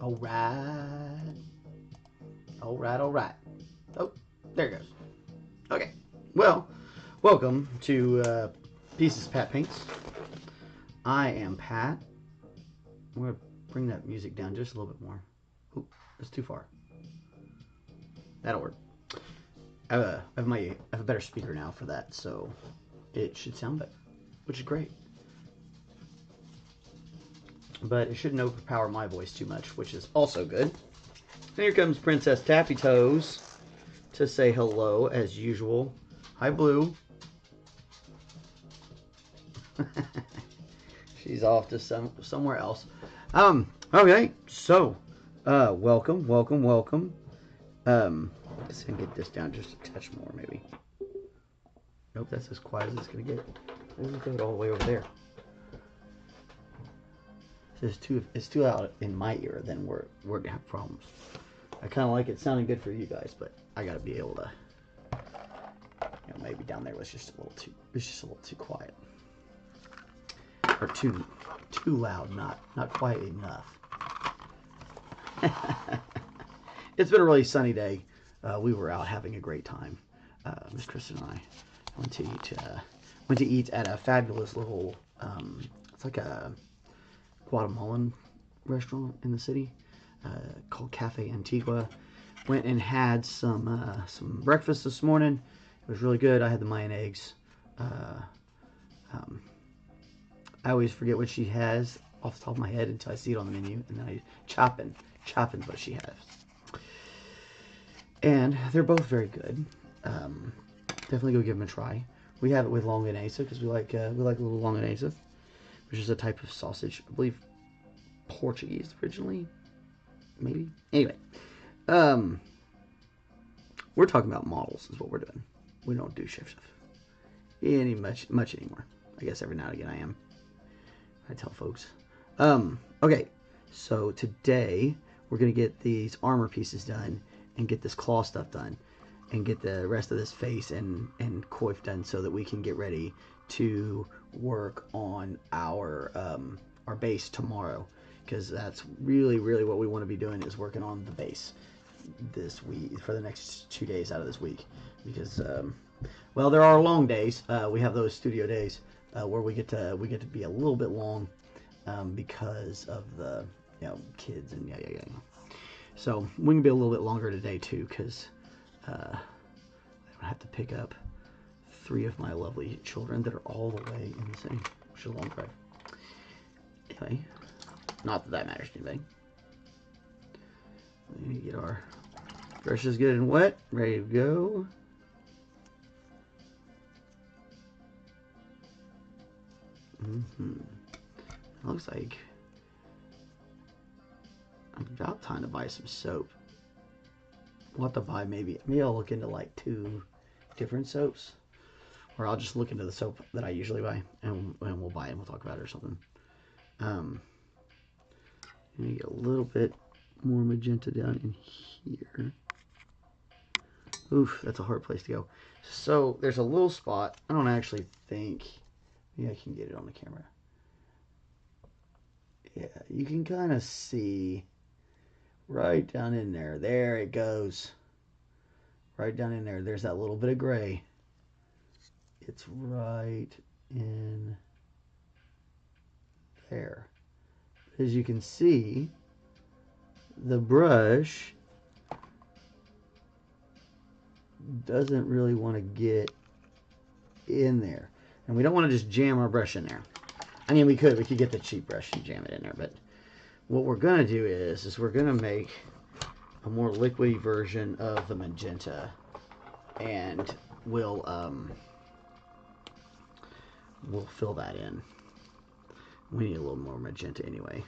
Alright. Alright. Oh, there it goes. Okay. Well, welcome to Pieces Pat Paints. I am Pat. I'm going to bring that music down just a little bit more. Oop, that's too far. That'll work. I have a better speaker now for that, so it should sound better, which is great. But it shouldn't overpower my voice too much, which is also good. And here comes Princess Tappy Toes to say hello as usual. Hi, Blue. She's off to somewhere else. Okay, so welcome. Let's get this down just a touch more, maybe. Nope, that's as quiet as it's gonna get. Let's go it all the way over there. It's too loud in my ear, then we're gonna have problems. I kind of like it sounding good for you guys, but I gotta be able to, maybe down there was just a little too quiet, or too loud, not quiet enough. It's been a really sunny day. We were out having a great time. Miss Kristen and I went to eat at a fabulous little. It's like a Guatemalan restaurant in the city called Cafe Antigua. Went and had some breakfast this morning. It was really good. I had the mayo and eggs. I always forget what she has off the top of my head until I see it on the menu, and then I chopping what she has. And they're both very good. Definitely go give them a try. We have it with longanisa because we like a little longanisa, which is a type of sausage, I believe Portuguese originally, maybe. Anyway, we're talking about models is what we're doing. We don't do chef stuff much anymore. I guess every now and again I am. I tell folks. Okay, so today we're gonna get these armor pieces done and get this claw stuff done and get the rest of this face and coif done so that we can get ready to work on our base tomorrow, because that's really what we want to be doing, is working on the base this week for the next 2 days out of this week, because well, there are long days. We have those studio days where we get to be a little bit long because of the kids and yeah. So we can be a little bit longer today too, because I don't have to pick up 3 of my lovely children that are all the way in the city, which is a long drive. Anyway, not that matters to anybody. We need to get our brushes good and wet, ready to go. It looks like I'm about time to buy some soap. We'll have to buy maybe I'll look into like 2 different soaps, or I'll just look into the soap that I usually buy and we'll buy it and we'll talk about it or something. Let me get a little bit more magenta down in here. Oof, that's a hard place to go. So there's a little spot. I don't actually think maybe I can get it on the camera. Yeah, you can kind of see right down in there. There it goes. Right down in there. There's that little bit of gray. It's right in there. As you can see, the brush doesn't really want to get in there. And we don't want to just jam our brush in there. I mean, we could get the cheap brush and jam it in there, but what we're going to do is we're going to make a more liquidy version of the magenta, and we'll fill that in. We need a little more magenta anyway.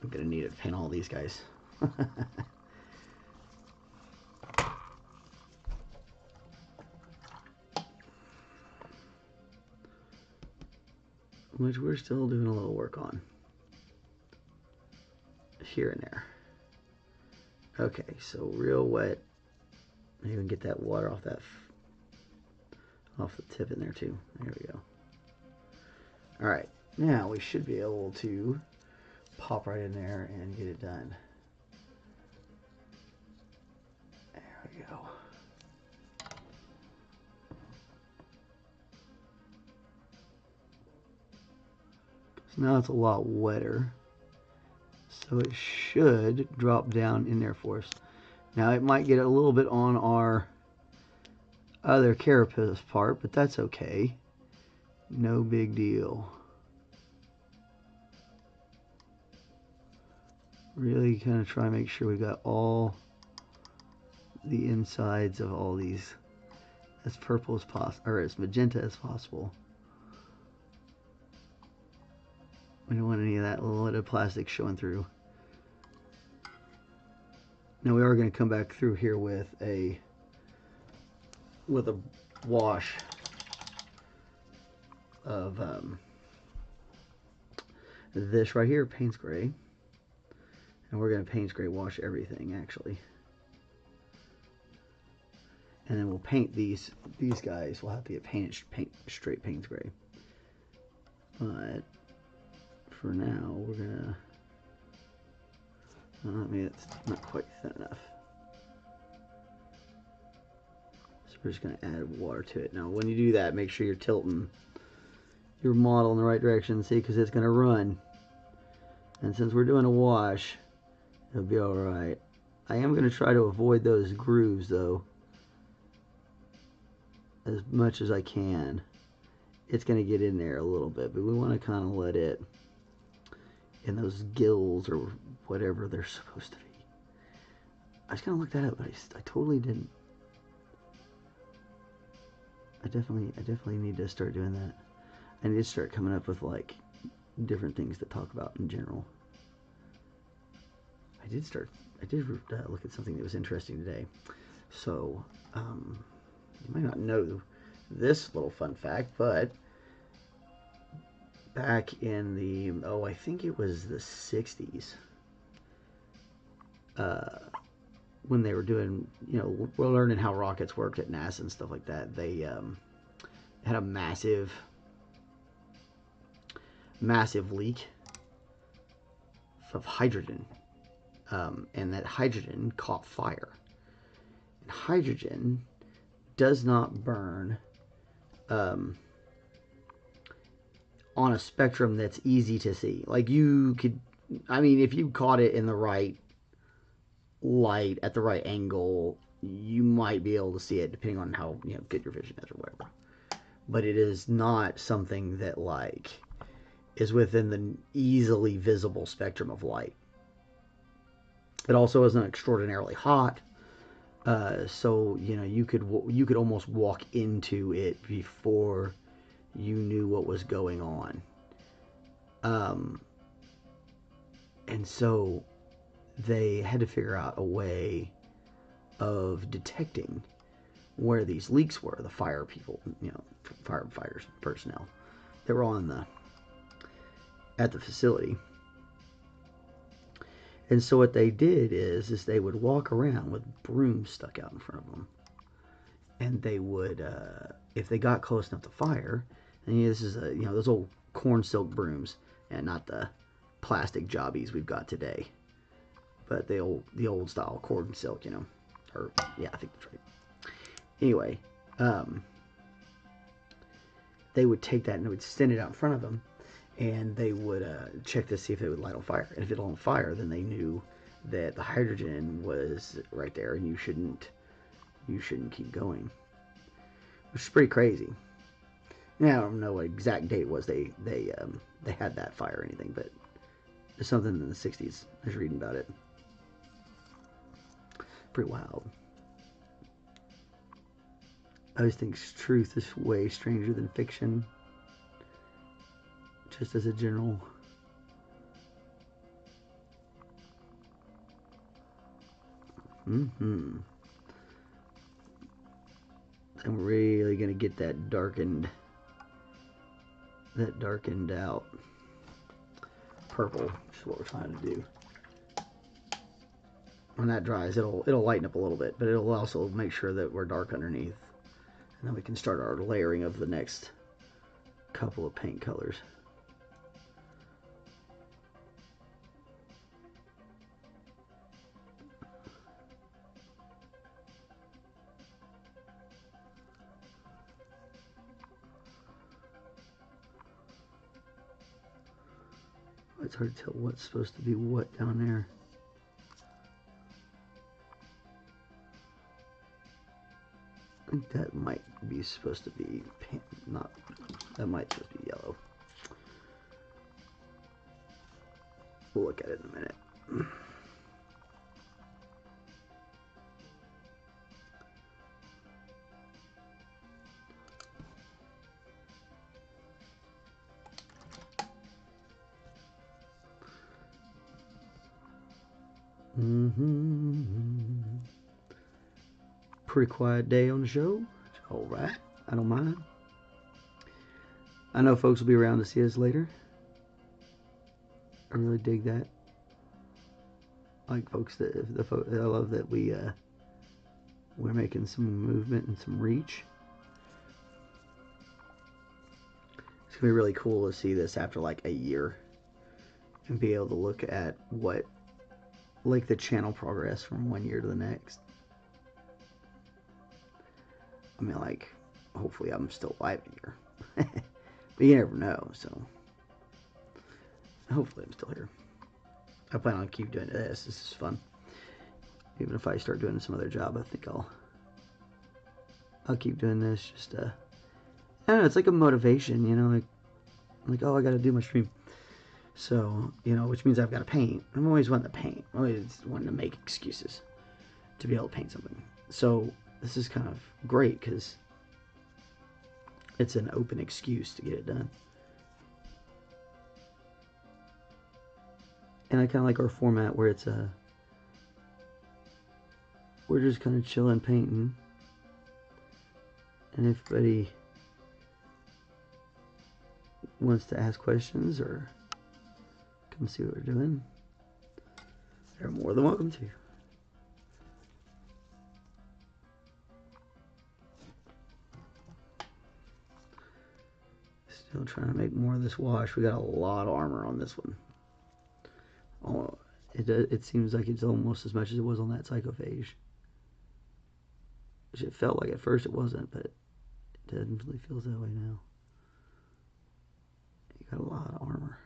I'm going to need it to paint all these guys. Which we're still doing a little work on here and there. Okay, so real wet. Even get that water off off the tip in there too. There we go. All right, Now we should be able to pop right in there and get it done. There we go. So now it's a lot wetter. So it should drop down in there for us. Now it might get a little bit on our other carapace part, but that's okay. No big deal. Really kind of try to make sure we got all the insides of all these as purple as possible, or as magenta as possible. We don't want any of that little bit of plastic showing through. Now we are going to come back through here with a wash of this right here, Payne's Gray. And we're going to Payne's Gray wash everything, actually. And then we'll paint these guys. We'll have to get paint straight Payne's Gray. But for now, we're going to... maybe it's not quite thin enough. So we're just going to add water to it. Now, when you do that, make sure you're tilting your model in the right direction, see, because it's going to run. And since we're doing a wash, it'll be alright. I am going to try to avoid those grooves, though, as much as I can. It's going to get in there a little bit, but we want to kind of let it in those gills or whatever they're supposed to be. I was going to look that up, but I totally didn't. I definitely need to start doing that. I need to start coming up with like different things to talk about in general. I did look at something that was interesting today. So you might not know this little fun fact, but back in the I think it was the 60s, when they were doing, we're learning how rockets worked at NASA and stuff like that. They had a massive leak of hydrogen, and that hydrogen caught fire. And hydrogen does not burn on a spectrum that's easy to see. Like you could, if you caught it in the right light at the right angle, you might be able to see it depending on how good your vision is or whatever. But it is not something that like is within the easily visible spectrum of light. It also isn't extraordinarily hot, so you could almost walk into it before you knew what was going on. And so they had to figure out a way of detecting where these leaks were. The fire people, firefighters, personnel that were at the facility. And so what they did is they would walk around with brooms stuck out in front of them, and they would, if they got close enough to fire, and this is those old corn silk brooms, and not the plastic jobbies we've got today, but the old style corn silk, or yeah, I think that's right. Anyway, they would take that and they would extend it out in front of them, and they would check to see if it would light on fire. And if it lit on fire, then they knew that the hydrogen was right there, and you shouldn't keep going, which is pretty crazy. Now I don't know what exact date it was they had that fire or anything, but it's something in the 60s. I was reading about it. Pretty wild. I always think truth is way stranger than fiction, just as a general. I'm really gonna get that darkened out purple, which is what we're trying to do. When that dries, it'll lighten up a little bit, but it'll also make sure that we're dark underneath. And then we can start our layering of the next couple of paint colors. It's hard to tell what's supposed to be what down there. I think that might be supposed to be pink, not, that might supposed to be yellow. We'll look at it in a minute. Pretty quiet day on the show. It's all right. I don't mind. I know folks will be around to see us later. I really dig that. Like folks that I love that we're making some movement and some reach. It's gonna be really cool to see this after like a year and be able to look at what, like, the channel progress from one year to the next. I mean, like, hopefully I'm still alive a year. But you never know, so hopefully I'm still here. I plan on keep doing this. This is fun. Even if I start doing some other job, I think I'll keep doing this. Just I don't know, it's like a motivation, you know, like oh, I gotta do my stream. So, you know, which means I've got to paint. I'm always wanting to paint. I'm always wanting to make excuses to be able to paint something. So this is kind of great because it's an open excuse to get it done. And I kind of like our format where it's we're just kind of chilling painting, and if anybody wants to ask questions or come see what we're doing, they're more than welcome to. Still trying to make more of this wash. We got a lot of armor on this one. Oh, it seems like it's almost as much as it was on that Psychophage. Which it felt like at first it wasn't, but it definitely feels that way now. You got a lot of armor.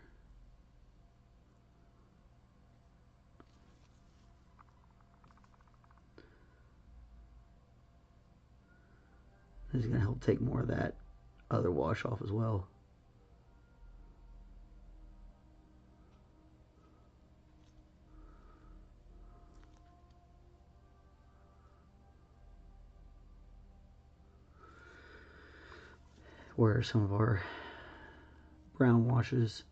This is going to help take more of that other wash off as well. Where some of our brown washes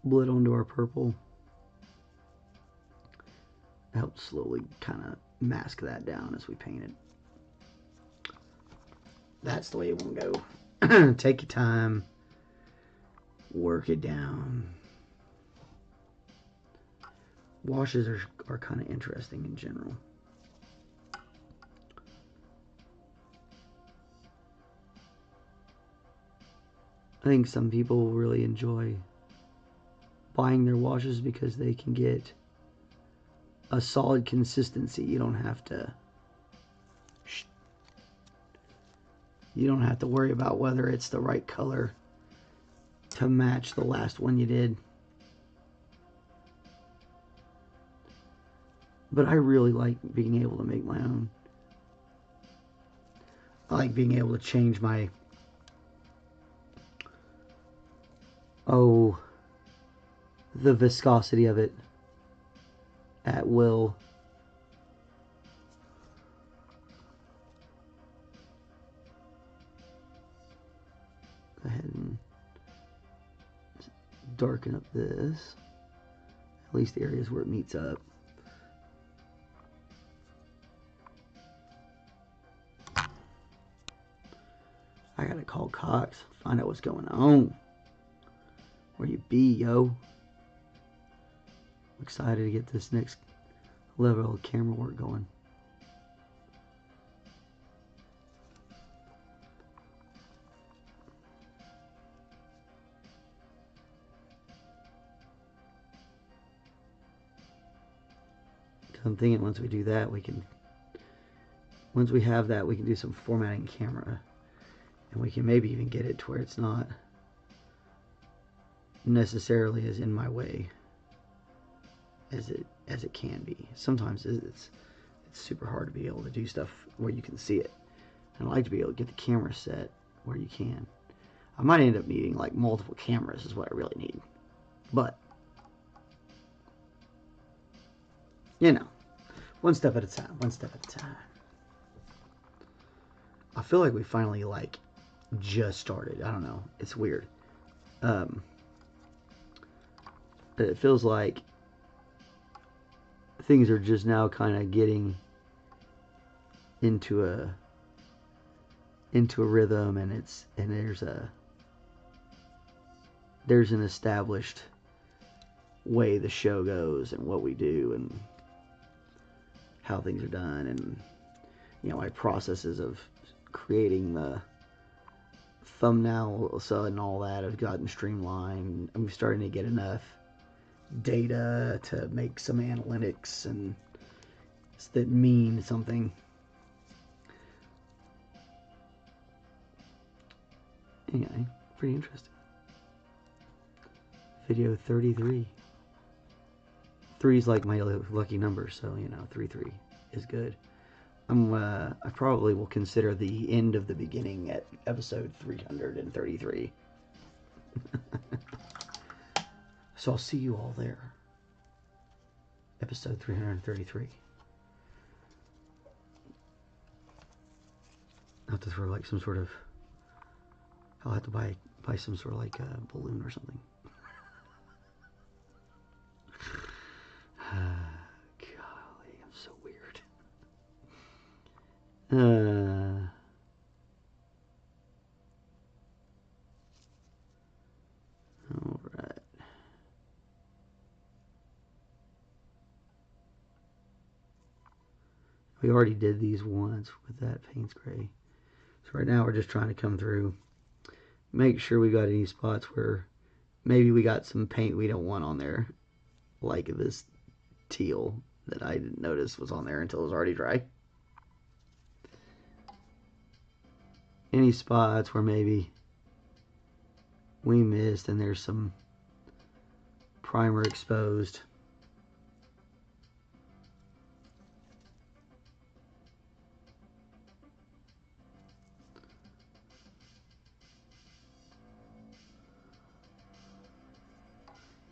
bled onto our purple, helped slowly kind of mask that down as we painted. That's the way it won't go. Take your time, work it down. Washes are kind of interesting in general. I think some people really enjoy buying their washes because they can get a solid consistency. You don't have to worry about whether it's the right color to match the last one you did. But I really like being able to make my own. I like being able to change my the viscosity of it at will. Go ahead and darken up this, at least the areas where it meets up. I gotta call Cox, find out what's going on. Where you be, yo? I'm excited to get this next level of camera work going. I'm thinking once we do that, once we have that, we can do some formatting camera. And we can maybe even get it to where it's not necessarily as in my way as it can be. Sometimes it's super hard to be able to do stuff where you can see it. And I like to be able to get the camera set where you can. I might end up needing like multiple cameras is what I really need. But, you know, one step at a time, one step at a time. I feel like we finally like just started. I don't know. It's weird. It feels like things are just now kind of getting into a rhythm, and there's an established way the show goes and what we do and how things are done, and you know, my processes of creating the thumbnail and all that have gotten streamlined. I'm starting to get enough data to make some analytics and that mean something. Anyway, pretty interesting. Video 33. 3 is like my lucky number, so you know, 33 is good. I probably will consider the end of the beginning at episode 333. So I'll see you all there. Episode 333. I'll have to throw like some sort of... I'll have to buy some sort of like a balloon or something. Golly, I'm so weird. All right. We already did these once with that Payne spray. So right now we're just trying to come through, make sure we got any spots where maybe we got some paint we don't want on there, like this teal that I didn't notice was on there until it was already dry. Any spots where maybe we missed and there's some primer exposed.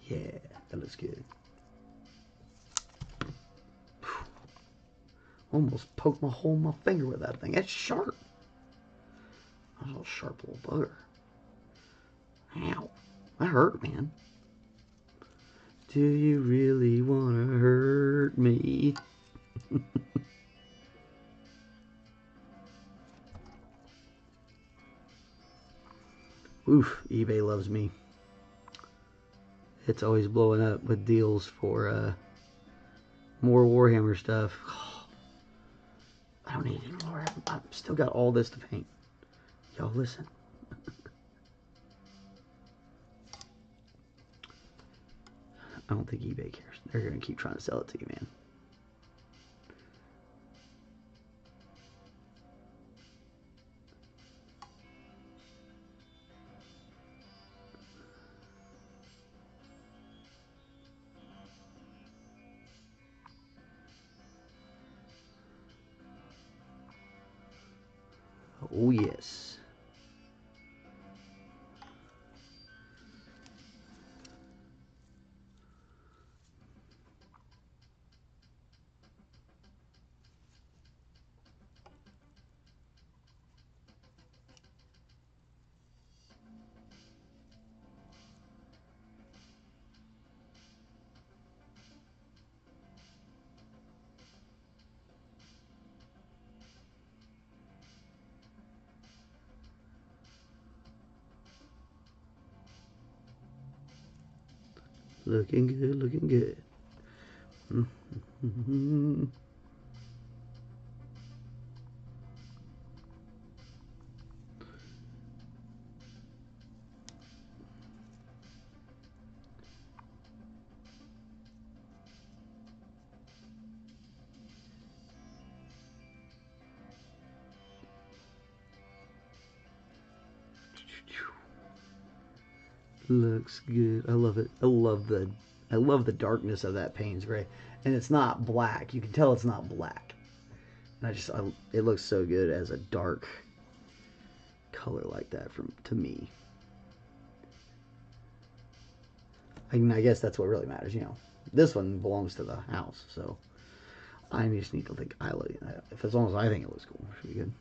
Yeah, that looks good. Almost poked my hole in my finger with that thing. That's sharp. That's a little sharp little bugger. Ow. That hurt, man. Do you really want to hurt me? Oof, eBay loves me. It's always blowing up with deals for more Warhammer stuff. Oh, I don't need any more. I've still got all this to paint. Y'all listen. I don't think eBay cares. They're going to keep trying to sell it to you, man. Oh, yes. Looking good, looking good. Looks good. I love it. I love the darkness of that Payne's gray, and it's not black. You can tell it's not black. And it looks so good as a dark color like that to me. I guess that's what really matters, you know. This one belongs to the house, so I just need to think as long as I think it looks cool, it should be good.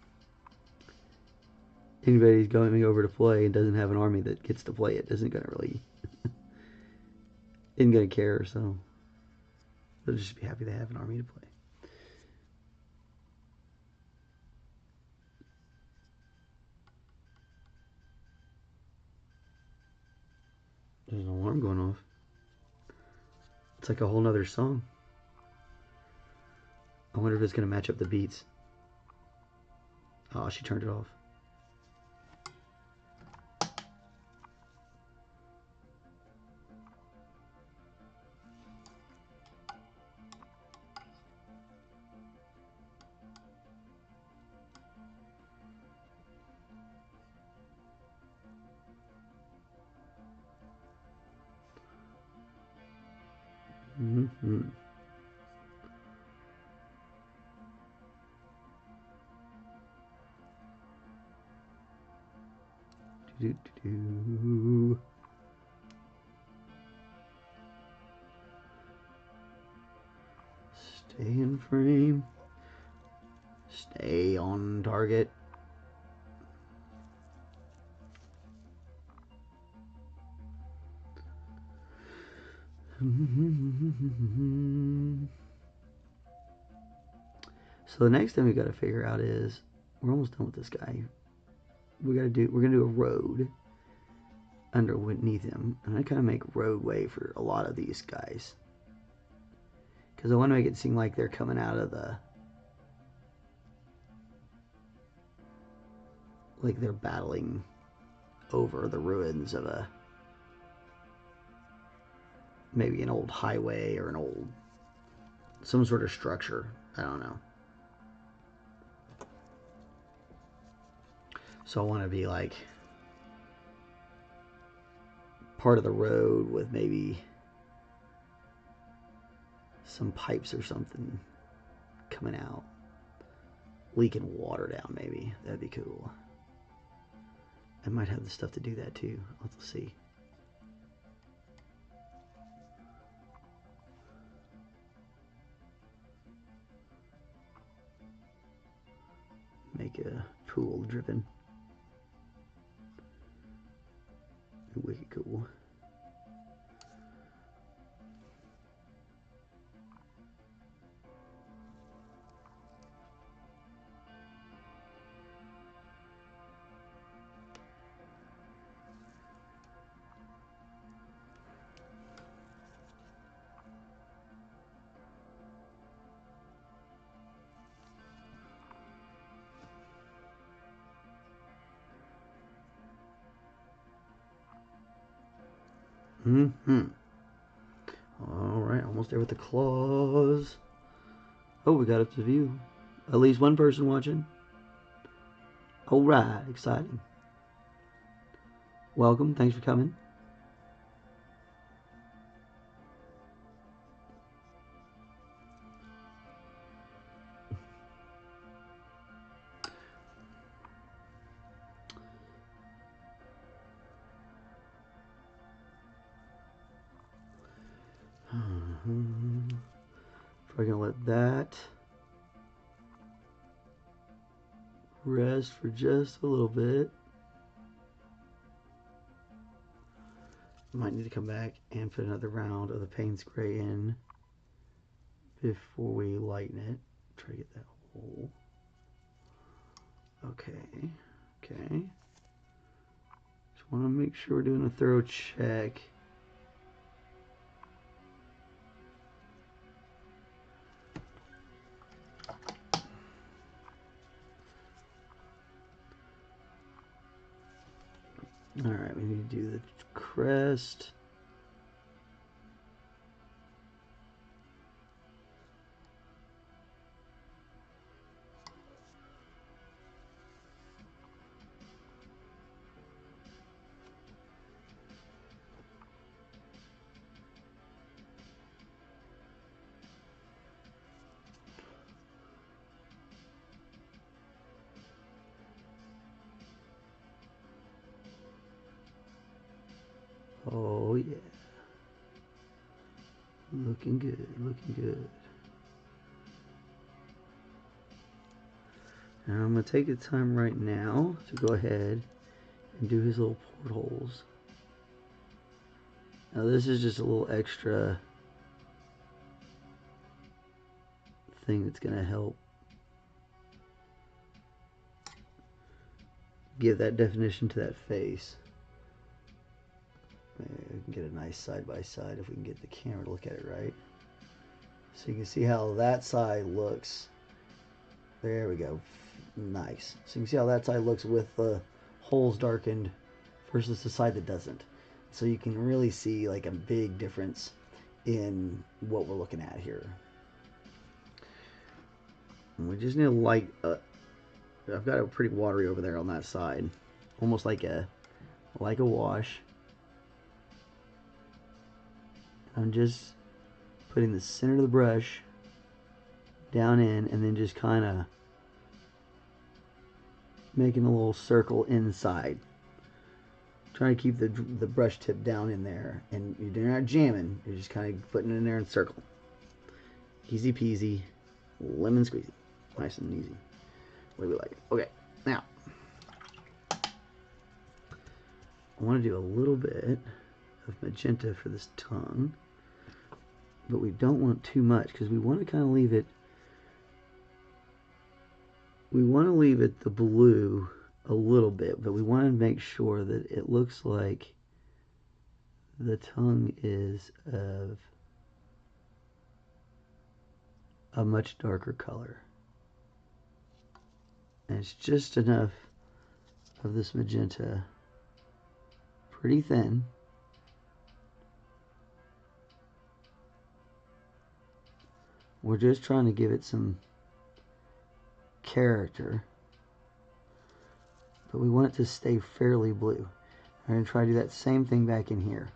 Anybody who's going over to play and doesn't have an army that gets to play it isn't gonna care, so they'll just be happy they have an army to play. There's an alarm going off. It's like a whole nother song. I wonder if it's gonna match up the beats. Oh, she turned it off. Mm-hmm. Do-do-do. Stay in frame. Stay on target. So the next thing we got to figure out is we're almost done with this guy. We're gonna do a road underneath him, and I kind of make roadway for a lot of these guys because I want to make it seem like they're coming out of like they're battling over the ruins of maybe an old highway or some sort of structure. I don't know. So I want to be like part of the road with maybe some pipes or something coming out, leaking water down maybe. That'd be cool. I might have the stuff to do that too. Let's see. Make a pool driven. Wicked cool. Alright, almost there with the claws. Oh, we got up to view. At least one person watching. Alright, exciting. Welcome, thanks for coming. Probably gonna let that rest for just a little bit. Might need to come back and put another round of the Payne's Gray in before we lighten it. Try to get that hole. Okay, okay. Just want to make sure we're doing a thorough check. Alright, we need to do the crest. Oh yeah. Looking good, looking good. And I'm going to take the time right now to go ahead and do his little portholes. Now this is just a little extra thing that's going to help give that definition to that face. Maybe we can get a nice side by side if we can get the camera to look at it right. So you can see how that side looks. There we go. Nice. So you can see how that side looks with the holes darkened versus the side that doesn't. So you can really see like a big difference in what we're looking at here. And we just need to light I've got it pretty watery over there on that side. Almost like a wash. I'm just putting the center of the brush down in and then just kind of making a little circle inside. Trying to keep the brush tip down in there, and you're not jamming, you're just kind of putting it in there in circle. Easy peasy, lemon squeezy. Nice and easy. The way we like it. Okay, now I want to do a little bit of magenta for this tongue, but we don't want too much because we want to kind of leave it. We want to leave it the blue a little bit, but we want to make sure that it looks like the tongue is of a much darker color. And it's just enough of this magenta, pretty thin. We're just trying to give it some character, but we want it to stay fairly blue. I'm going to try to do that same thing back in here.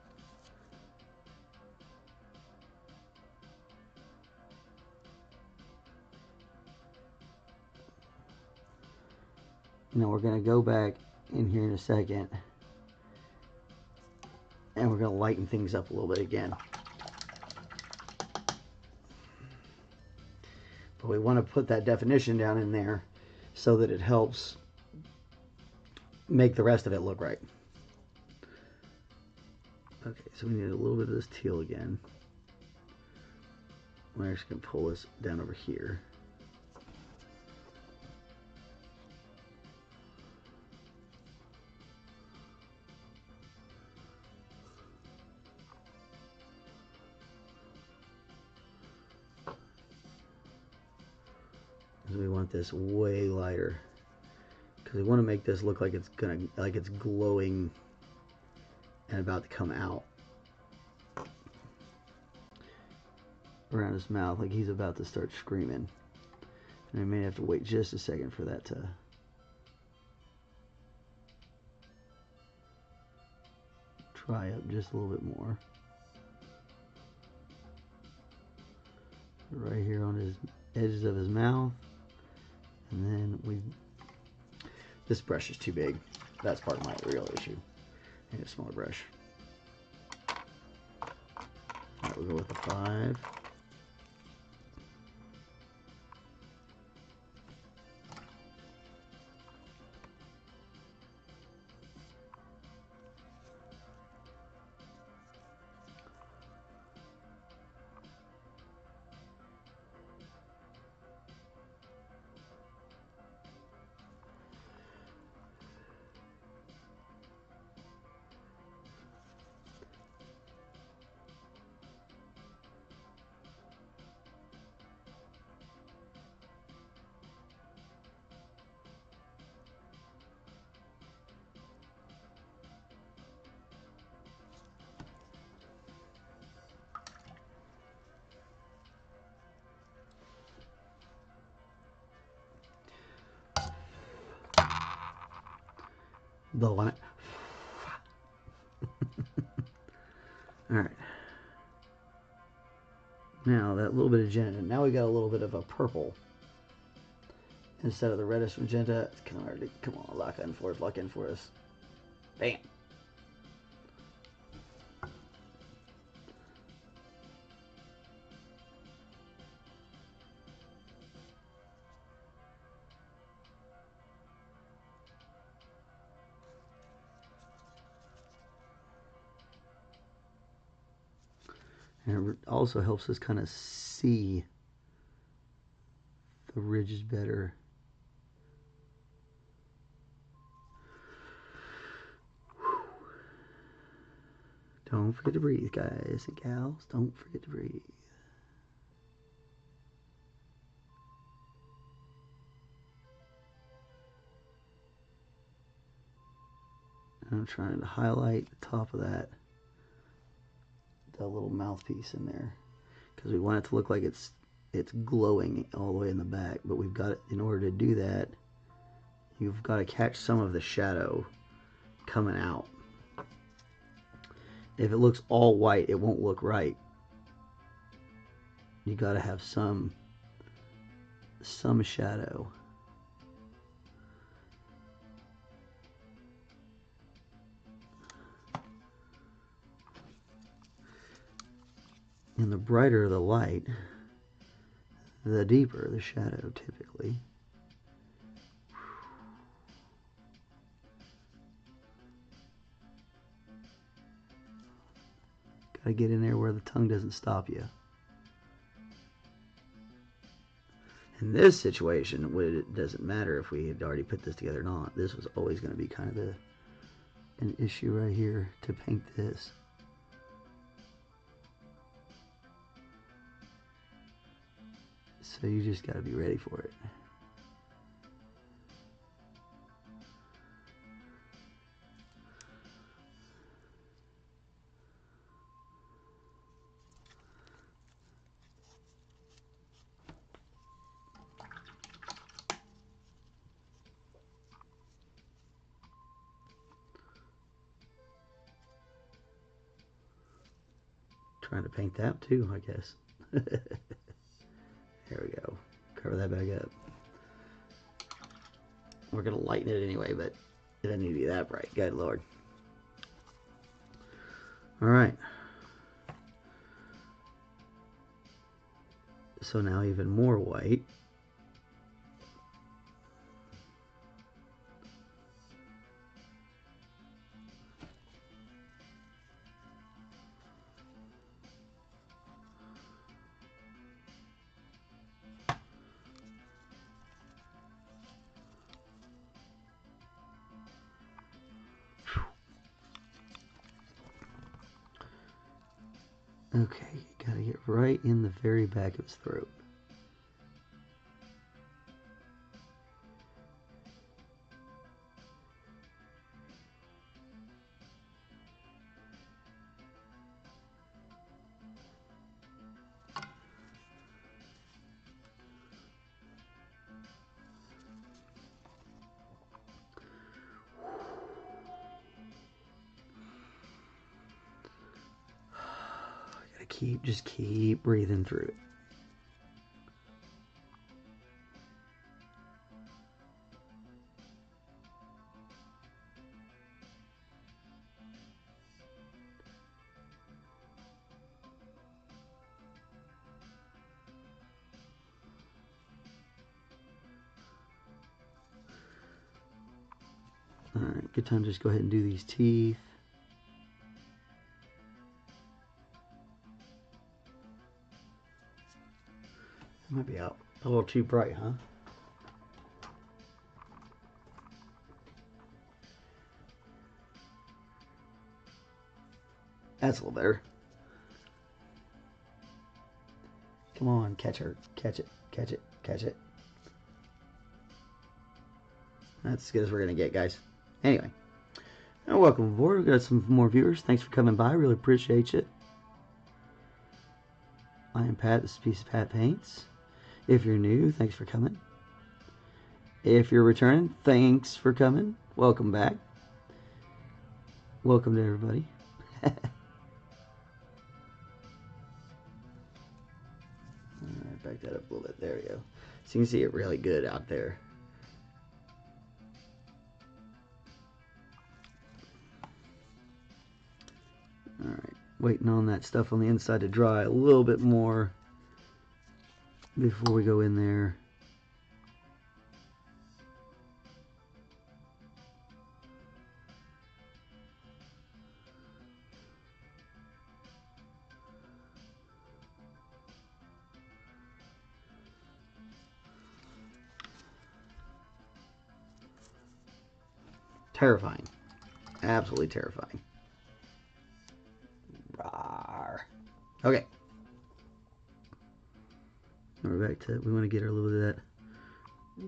Now we're going to go back in here in a second, and we're going to lighten things up a little bit again. But we want to put that definition down in there so that it helps make the rest of it look right. Okay, so we need a little bit of this teal again. We're actually going to pull this down over here. We want this way lighter because we want to make this look like it's glowing and about to come out around his mouth, like he's about to start screaming. And I may have to wait just a second for that to dry up just a little bit more. Right here on his edges of his mouth. And then this brush is too big. That's part of my real issue. I need a smaller brush. Alright, we'll go with the 5. The limit. Alright. Now that little bit of magenta. Now we got a little bit of a purple. Instead of the reddish magenta. It's kind of hard to, come on, lock in for us. Bam. And it also helps us kind of see the ridges better. Don't forget to breathe, guys and gals. Don't forget to breathe. I'm trying to highlight the top of that little mouthpiece in there, because we want it to look like it's glowing all the way in the back. But we've got, in order to do that, you've got to catch some of the shadow coming out. If it looks all white, it won't look right. You got to have some shadow. And the brighter the light, the deeper the shadow typically. Gotta get in there where the tongue doesn't stop you. In this situation, it doesn't matter if we had already put this together or not. This was always going to be kind of an issue right here to paint this. So you just got to be ready for it. Trying to paint that too, I guess. There we go. Cover that back up. We're going to lighten it anyway, but it doesn't need to be that bright. Good Lord. Alright. So now even more white. Okay, you gotta get right in the very back of his throat. Just keep breathing through it. Alright, good time to just go ahead and do these teeth. Might be out a little too bright, huh? That's a little better. Come on, catch her. Catch it. Catch it. Catch it. That's as good as we're going to get, guys. Anyway. And welcome aboard. We've got some more viewers. Thanks for coming by. Really appreciate you. I am Pat. This is Piece of Pat Paints. If you're new, thanks for coming. If you're returning, thanks for coming. Welcome back. Welcome to everybody. Alright, back that up a little bit. There we go. So you can see it really good out there. Alright, waiting on that stuff on the inside to dry a little bit more before we go in there. Terrifying. Absolutely terrifying. Rawr. Okay. Now we're back to, we want to get a little bit of that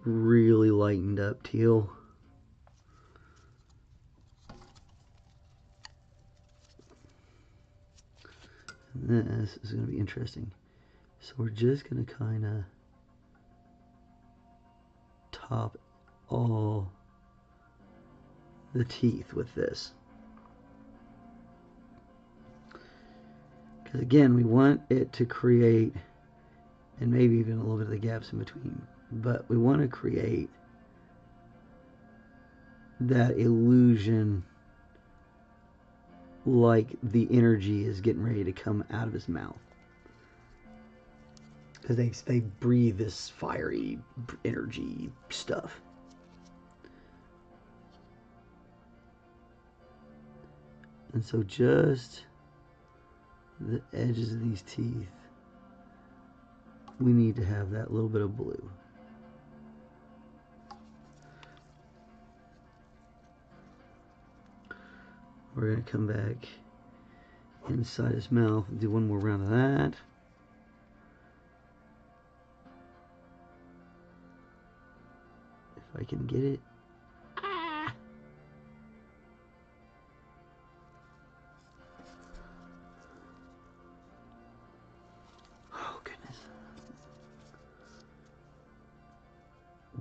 really lightened up teal. And this is going to be interesting. So we're just going to kind of top all the teeth with this. Because again, we want it to create, and maybe even a little bit of the gaps in between, but we want to create that illusion like the energy is getting ready to come out of his mouth. Because they breathe this fiery energy stuff. And so just the edges of these teeth, we need to have that little bit of blue. We're going to come back inside his mouth and do one more round of that. If I can get it. Ah. Oh, goodness.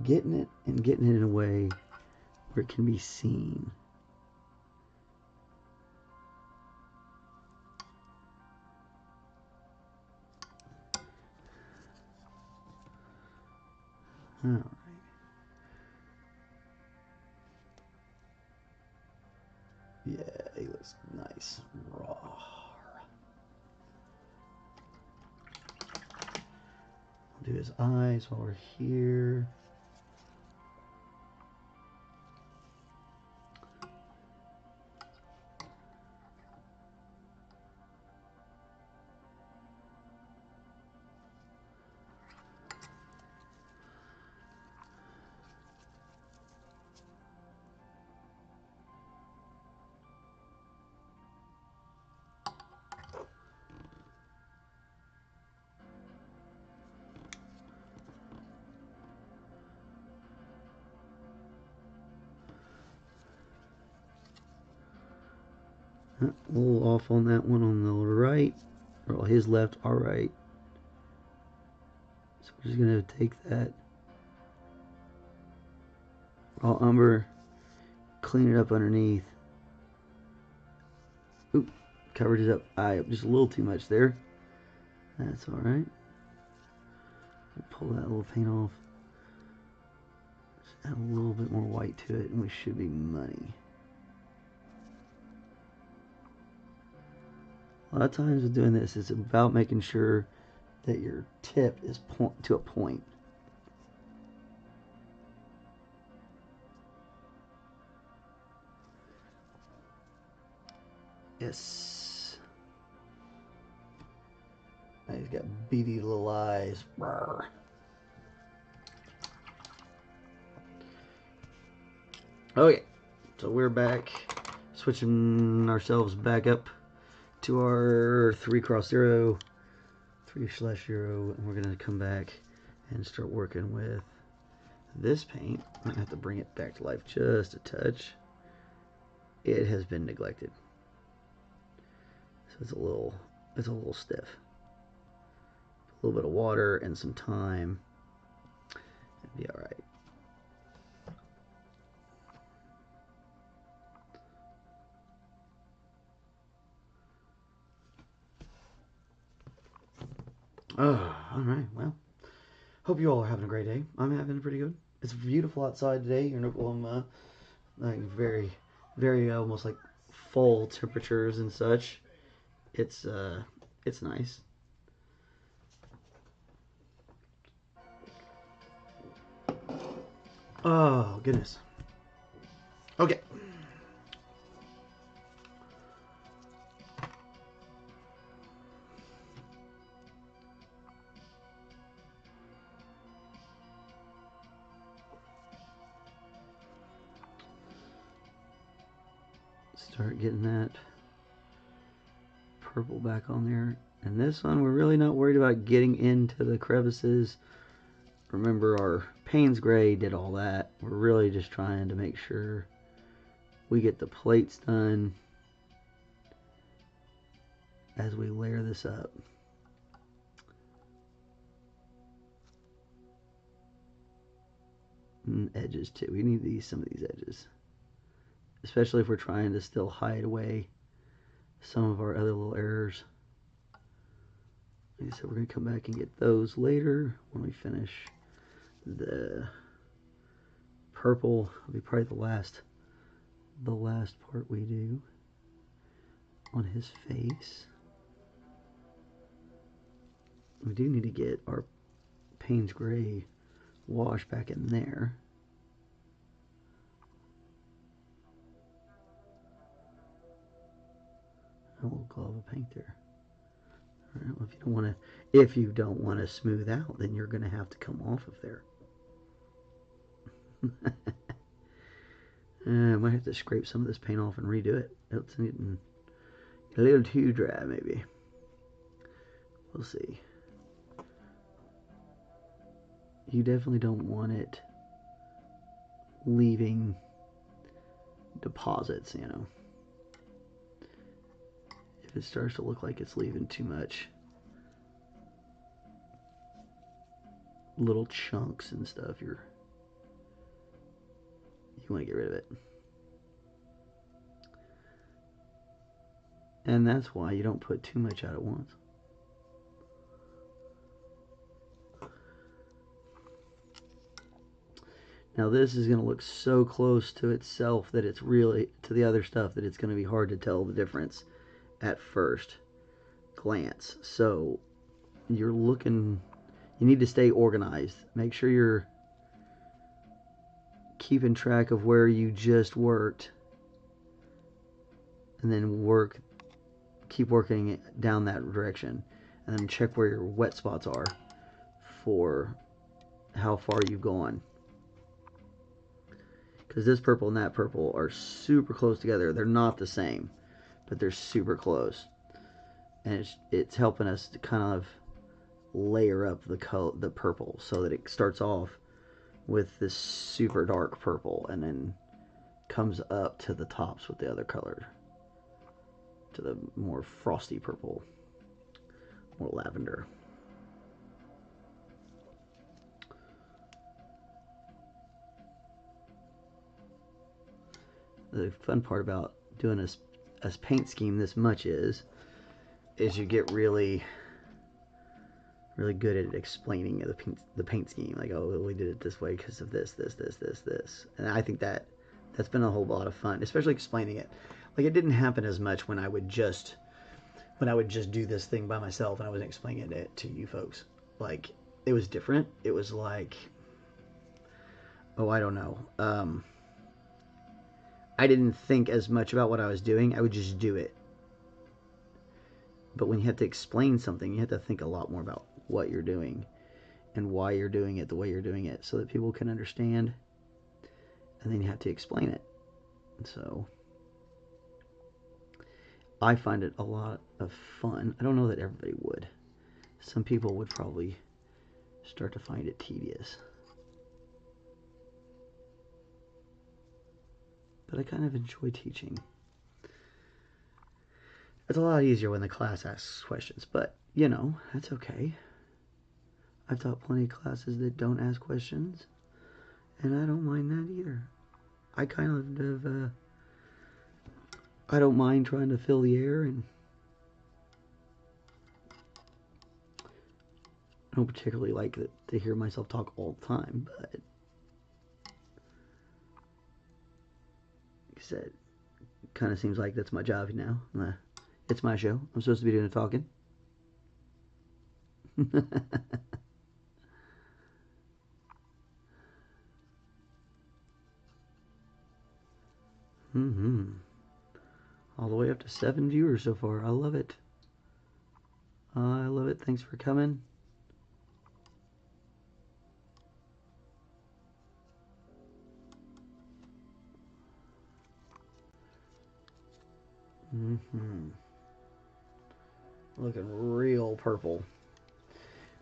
Getting it and getting it in a way where it can be seen. All right. Yeah, he looks nice. Raw. Do his eyes while we're here. A little off on that one on the right, or his left, our right. So we're just going to take that raw umber, clean it up underneath. Oop, covered it up. Just a little too much there. That's alright. Pull that little paint off. Just add a little bit more white to it, and we should be money. A lot of times with doing this, it's about making sure that your tip is to a point. Yes. Now he's got beady little eyes. Brr. Okay, so we're back, switching ourselves back up to our 3x0, 3/0, and we're gonna come back and start working with this paint. I'm gonna have to bring it back to life just a touch. It has been neglected, so it's a little stiff. A little bit of water and some time, it'd be all right. Oh, all right. Well, hope you all are having a great day. I'm having it pretty good. It's beautiful outside today here in Oklahoma. Like very, very almost like fall temperatures and such. It's nice. Oh goodness. Okay. start getting that purple back on there. And this one, we're really not worried about getting into the crevices. Remember, our Payne's gray did all that. We're really just trying to make sure we get the plates done as we layer this up. And edges too. We need some of these edges, especially if we're trying to still hide away some of our other little errors. Like I said, we're going to come back and get those later when we finish the purple. Will be probably the last part we do on his face. We do need to get our Payne's gray wash back in there. A little glob of paint there. All right, well, if you don't want to smooth out, then you're going to have to come off of there. I might have to scrape some of this paint off and redo it. It's getting a little too dry, maybe. We'll see. You definitely don't want it leaving deposits, you know. If it starts to look like it's leaving too much little chunks and stuff, you want to get rid of it. And that's why you don't put too much out at once. Now this is going to look so close to itself that it's really, to the other stuff, that it's going to be hard to tell the difference at first glance. So you're looking, you need to stay organized. Make sure you're keeping track of where you just worked, and then keep working it down that direction, and then check where your wet spots are for how far you've gone. Because this purple and that purple are super close together. They're not the same, but they're super close, and it's helping us to kind of layer up the purple so that it starts off with this super dark purple and then comes up to the tops with the other color, to the more frosty purple, more lavender. The fun part about doing a paint scheme this much is you get really good at explaining the paint scheme. Like, oh, we did it this way because of this. And I think that's been a whole lot of fun, especially explaining it. Like, it didn't happen as much when I would just do this thing by myself and I wasn't explaining it to you folks. Like, it was different. It was like, oh, I don't know. I didn't think as much about what I was doing. I would just do it. But when you have to explain something, you have to think a lot more about what you're doing and why you're doing it the way you're doing it so that people can understand. And then you have to explain it. So I find it a lot of fun. I don't know that everybody would. Some people would probably start to find it tedious. But I kind of enjoy teaching. It's a lot easier when the class asks questions, but, you know, that's okay. I've taught plenty of classes that don't ask questions, and I don't mind that either. I kind of, I don't mind trying to fill the air, and I don't particularly like to hear myself talk all the time, but like I said, it kind of seems like that's my job now. It's my show. I'm supposed to be doing the talking. All the way up to 7 viewers so far. I love it. I love it. Thanks for coming. Looking real purple.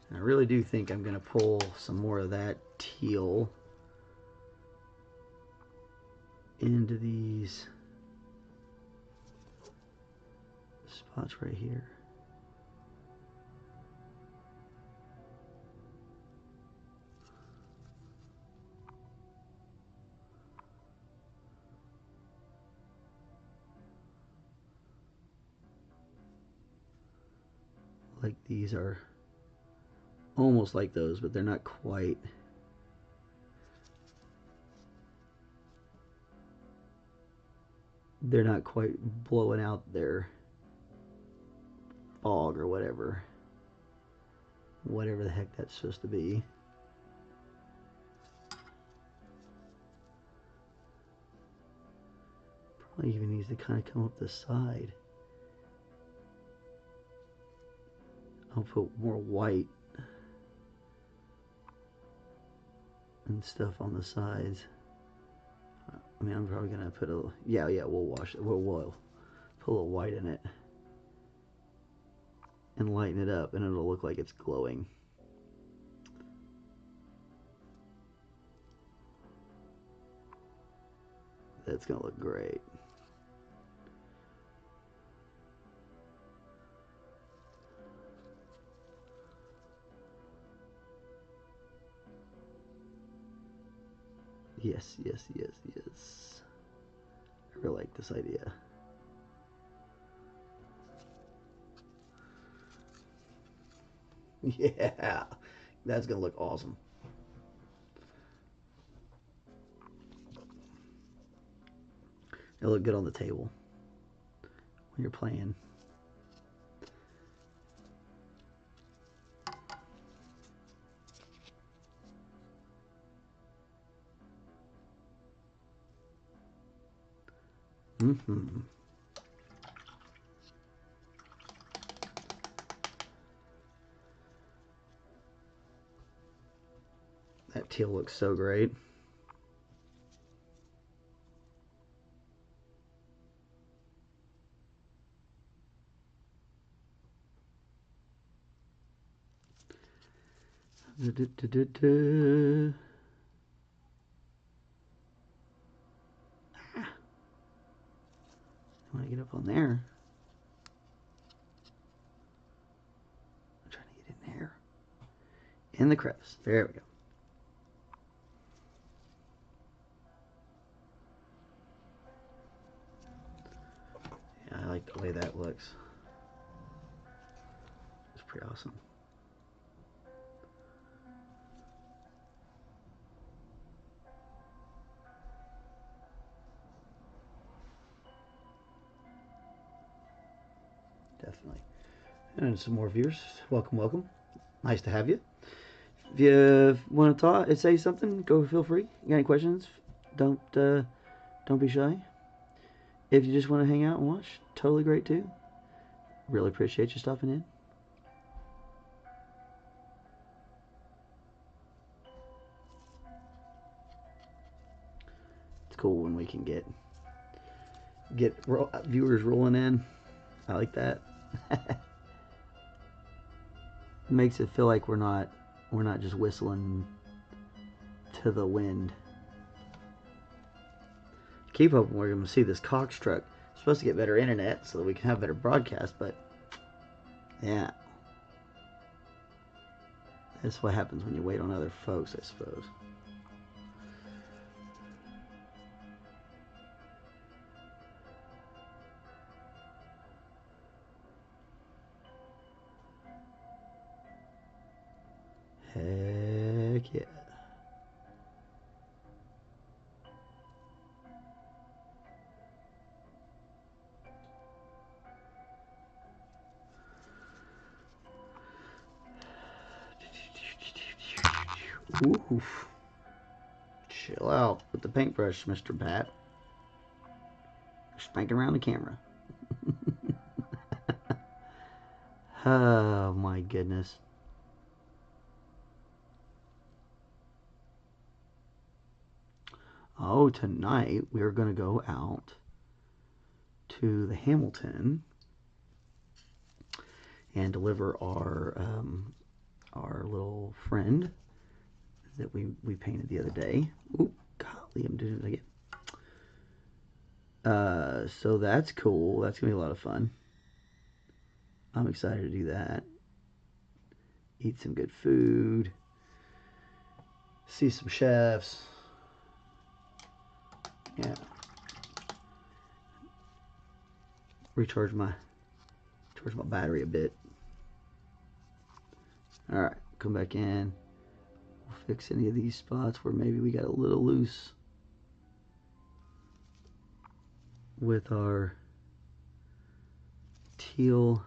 And I really do think I'm going to pull some more of that teal into these spots right here. Like these are almost like those, but they're not quite. They're not quite blowing out their fog or whatever the heck that's supposed to be. Probably even needs to kind of come up the side. I'll put more white and stuff on the sides. I mean, I'm probably gonna put a, yeah, we'll wash it. We'll put a little white in it and lighten it up, and it'll look like it's glowing. That's gonna look great. Yes. I really like this idea. Yeah, that's gonna look awesome. It'll look good on the table when you're playing. That teal looks so great. I want to get up on there. I'm trying to get in there. In the crevice. There we go. Yeah, I like the way that looks. It's pretty awesome. Definitely. And some more viewers. Welcome. Nice to have you. If you want to talk, say something, go feel free. You got any questions? Don't be shy. If you just want to hang out and watch, totally great too. Really appreciate you stopping in. It's cool when we can get viewers rolling in. I like that. Makes it feel like we're not just whistling to the wind. Keep hoping we're going to see this Cox truck. It's supposed to get better internet so that we can have better broadcast, but yeah. That's what happens when you wait on other folks, I suppose. Heck yeah. Oof. Chill out with the paintbrush, Mr. Bat. Spanking around the camera. Oh my goodness. Oh, tonight we are going to go out to the Hamilton and deliver our little friend that we painted the other day. Oop, golly, I'm doing it again. So that's cool. That's gonna be a lot of fun. I'm excited to do that. Eat some good food. See some chefs. Yeah. Recharge my battery a bit. Alright, come back in. We'll fix any of these spots where maybe we got a little loose with our teal.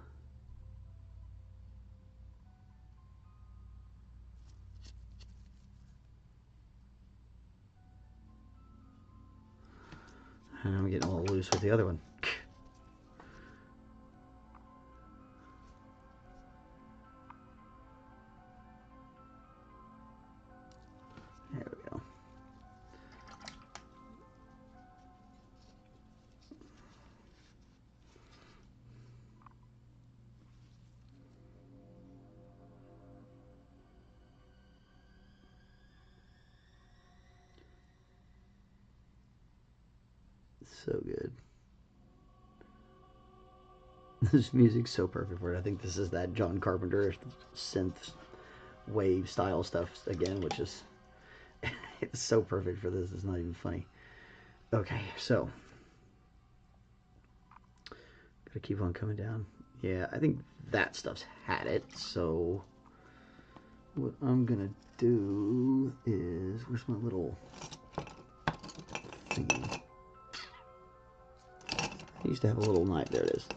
And I'm getting a little loose with the other one. There we go. So good. This music's so perfect for it. I think this is that John Carpenter synth wave style stuff again, which is it's so perfect for this. It's not even funny. Okay, so gotta keep on coming down. Yeah, I think that stuff's had it. So what I'm gonna do is, where's my little thingy? I used to have a little knife. There it is.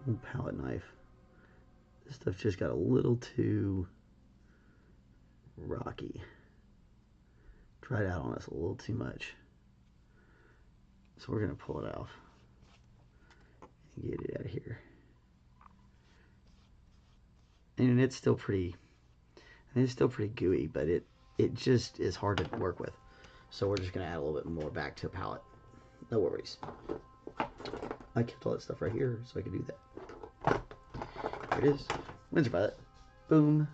Little palette knife. This stuff just got a little too rocky. Dried out on us a little too much. So we're gonna pull it off and get it out of here. And it's still pretty, I think it's still pretty gooey, but it just is hard to work with. So we're just gonna add a little bit more back to a palette. No worries. I kept all that stuff right here so I could do that. Here it is. Windsor Violet. Boom.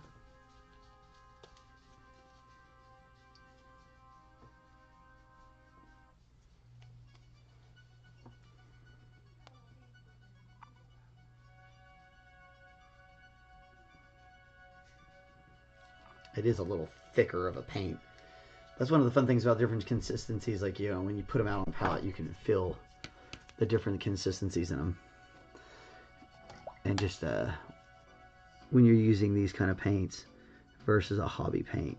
It is a little thicker of a paint. That's one of the fun things about different consistencies. Like, you know, when you put them out on a palette, you can feel the different consistencies in them. And just when you're using these kind of paints versus a hobby paint,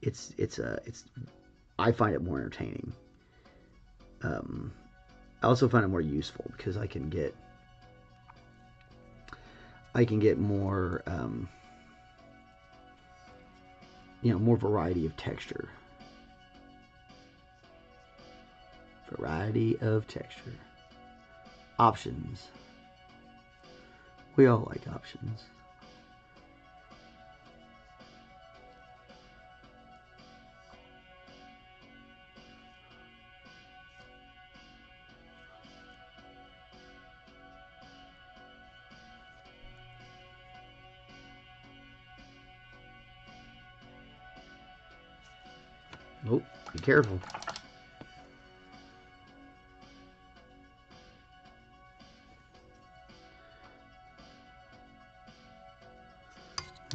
it's I find it more entertaining. I also find it more useful because I can get more you know, more variety of texture. Variety of texture. Options. We all like options. Oh, be careful.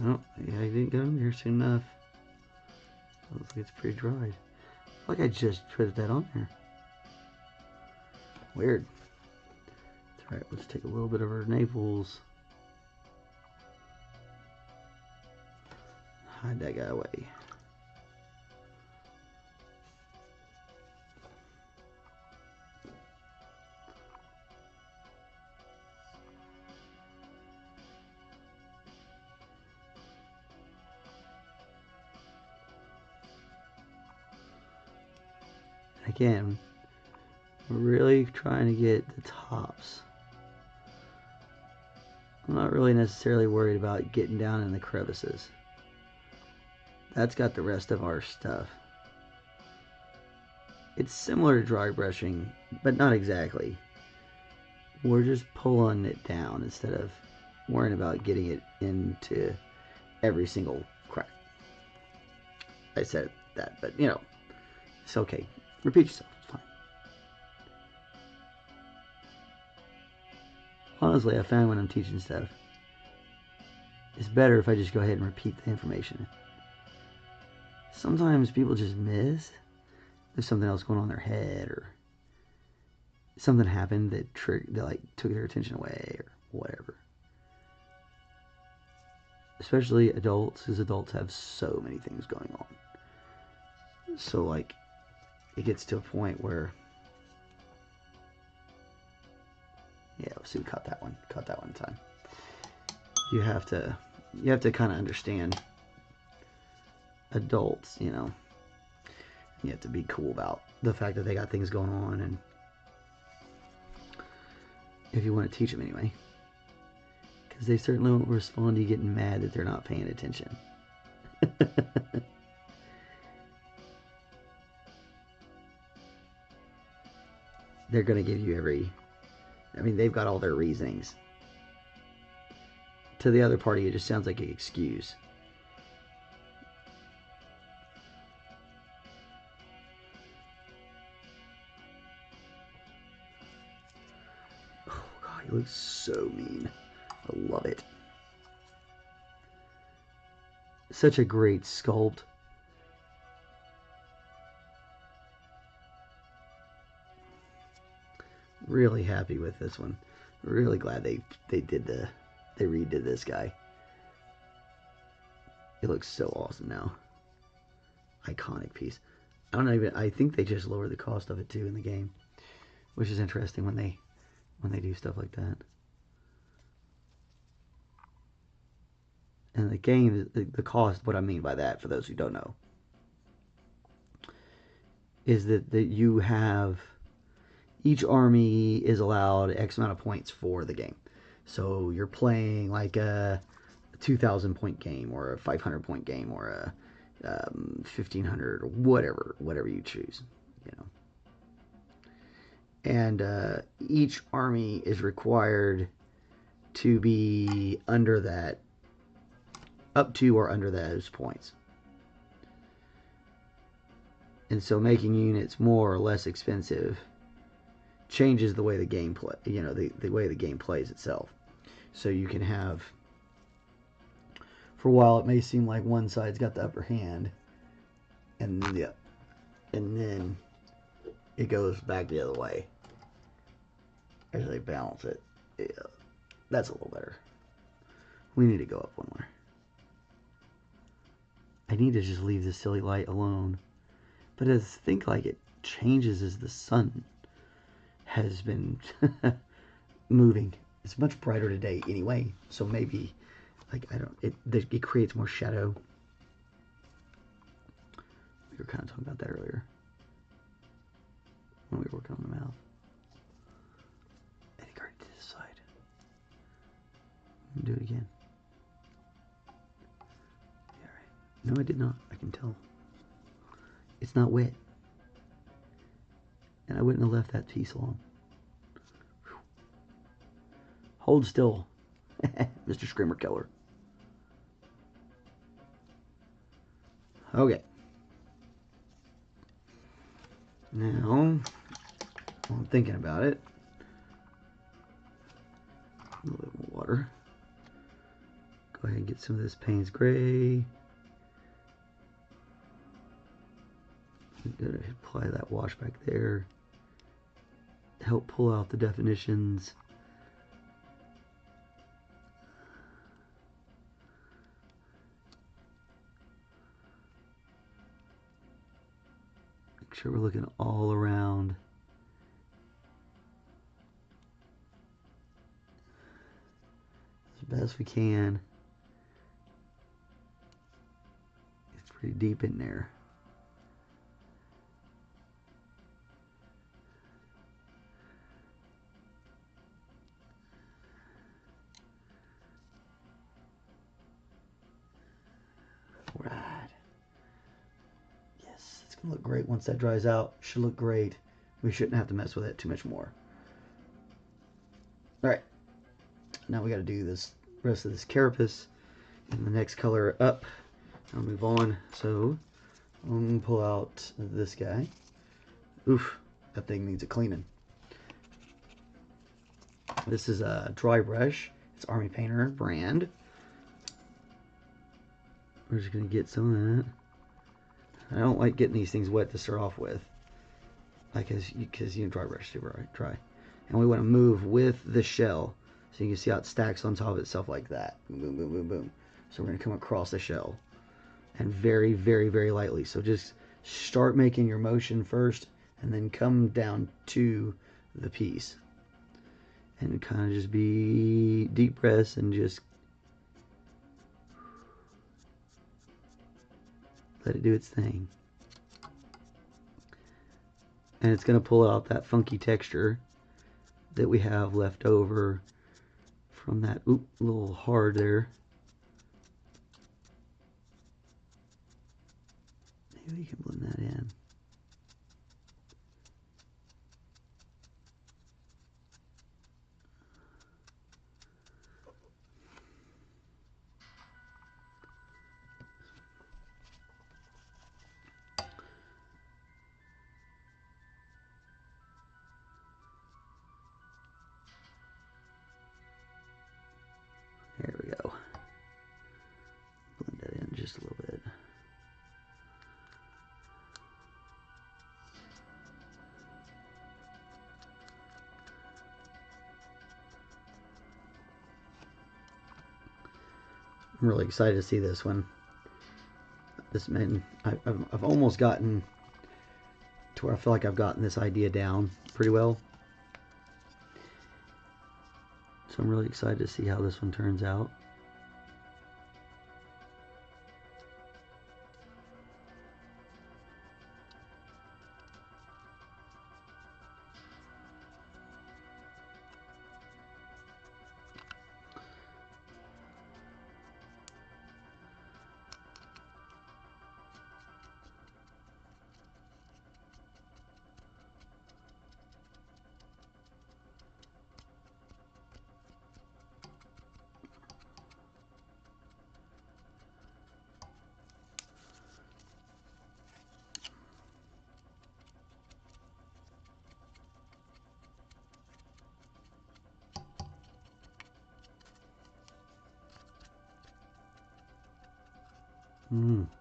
Oh, yeah, I didn't get on there soon enough. Looks like it's pretty dried. Like I just put that on there. Weird. That's right, let's take a little bit of our Naples. Hide that guy away. Again, we're really trying to get the tops. I'm not really necessarily worried about getting down in the crevices. That's got the rest of our stuff. It's similar to dry brushing, but not exactly. We're just pulling it down instead of worrying about getting it into every single crack. I said that, but you know, it's okay. Repeat yourself. It's fine. Honestly, I found when I'm teaching stuff, it's better if I just go ahead and repeat the information. Sometimes people just miss. There's something else going on in their head, or something happened that like took their attention away, or whatever. Especially adults, because adults have so many things going on. So like, it gets to a point where, yeah, let's see, we caught that one in time. You have to kind of understand adults, you know. You have to be cool about the fact that they got things going on, and if you want to teach them anyway, because they certainly won't respond to you getting mad that they're not paying attention. They're going to give you they've got all their reasonings. To the other party, it just sounds like an excuse. Oh, God, he looks so mean. I love it. Such a great sculpt. Really happy with this one. Really glad they redid this guy. It looks so awesome now. Iconic piece. I think they just lowered the cost of it too in the game, which is interesting when they do stuff like that. And the game, the cost, what I mean by that, for those who don't know, is that you have, each army is allowed X amount of points for the game. So you're playing like a 2,000 point game, or a 500 point game, or a 1,500, or whatever you choose, you know. And each army is required to be under that, up to or under those points. And so making units more or less expensive changes the way the game play, you know, the way the game plays itself. So you can have, for a while it may seem like one side's got the upper hand, and then it goes back the other way as they balance it. Yeah, that's a little better. We need to go up one more. I need to just leave this silly light alone. But I think like it changes as the sun has been moving. It's much brighter today anyway, so maybe like it creates more shadow. We were kind of talking about that earlier when we were working on the mouth. I think I already did this side. Do it again. Yeah, right. No, I did not. I can tell. It's not wet. And I wouldn't have left that piece alone. Whew. Hold still, Mr. Screamer Killer. Okay. Now, while I'm thinking about it, a little bit more water. Go ahead and get some of this Payne's Gray. I'm gonna apply that wash back there. Help pull out the definitions. Make sure we're looking all around. As best we can. It's pretty deep in there. Right. Yes, It's going to look great once that dries out. Should look great. We shouldn't have to mess with it too much more. Alright. Now we got to do this rest of this carapace in the next color up. I'll move on. So I'm going to pull out this guy. Oof. That thing needs a cleaning. This is a dry brush. It's Army Painter brand. We're just going to get some of that. I don't like getting these things wet to start off with. Because you know, dry brush super dry. And we want to move with the shell. So you can see how it stacks on top of itself like that. Boom, boom, boom, boom, boom. So we're going to come across the shell. And very, very, very lightly. So just start making your motion first. And then come down to the piece. And kind of just be deep breaths and just let it do its thing. And it's going to pull out that funky texture that we have left over from that little hard there. Maybe we can blend that in. There we go. Blend that in just a little bit. I'm really excited to see this one. This man, I've almost gotten to where I feel like I've gotten this idea down pretty well. So I'm really excited to see how this one turns out.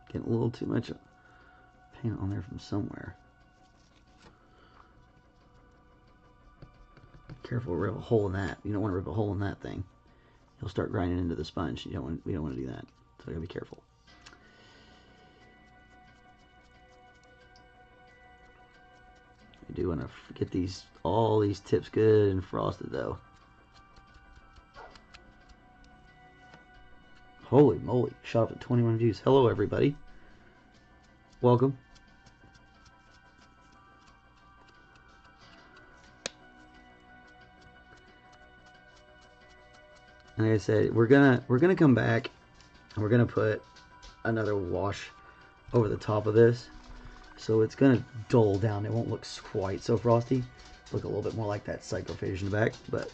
Getting a little too much paint on there from somewhere. Careful, rip a hole in that. You don't want to rip a hole in that thing. You'll start grinding into the sponge. We don't want to do that. So you gotta be careful. I do want to get all these tips good and frosted though. Holy moly, shot up at 21 views. Hello everybody. Welcome. Like I said, we're gonna come back and we're gonna put another wash over the top of this. So it's gonna dull down. It won't look quite so frosty. Look a little bit more like that psychophage in the back. But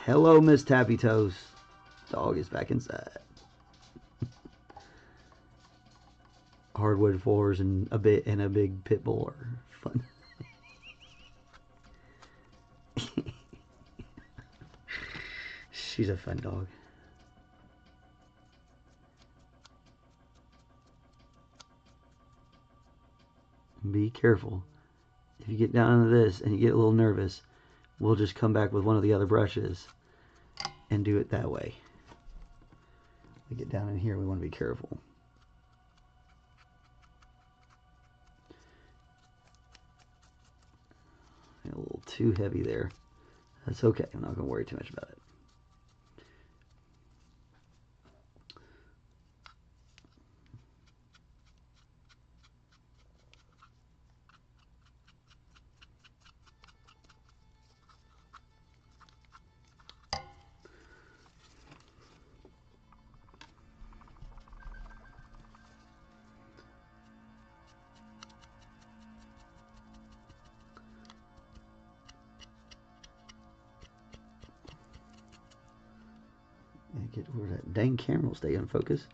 hello, Miss Tappy Toes. Dog is back inside. Hardwood floors and a big pit bull are fun. She's a fun dog. Be careful. If you get down into this and you get a little nervous, we'll just come back with one of the other brushes and do it that way. We get down in here, we want to be careful. A little too heavy there. That's okay. I'm not going to worry too much about it. Where that dang camera will stay in focus.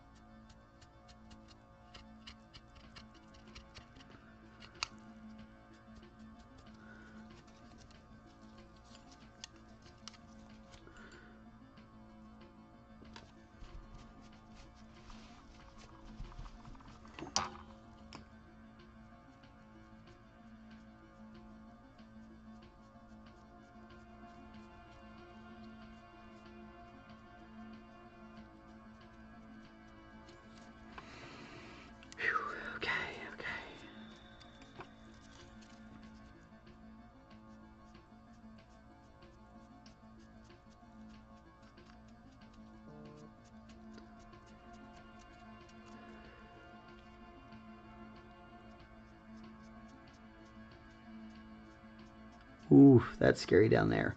Ooh, that's scary down there.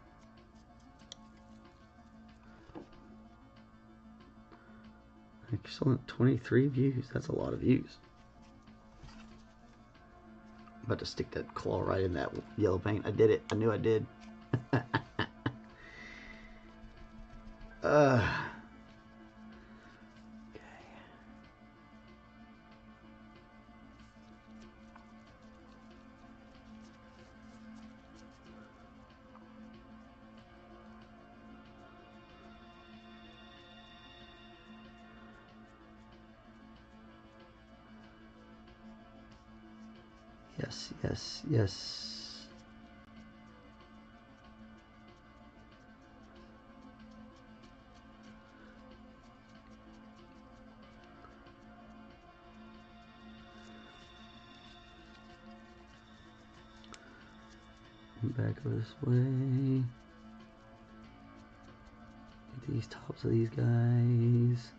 Excellent, 23 views. That's a lot of views. I'm about to stick that claw right in that yellow paint. I did it. I knew I did. Yes, yes, yes. Back this way. Get these tops of these guys.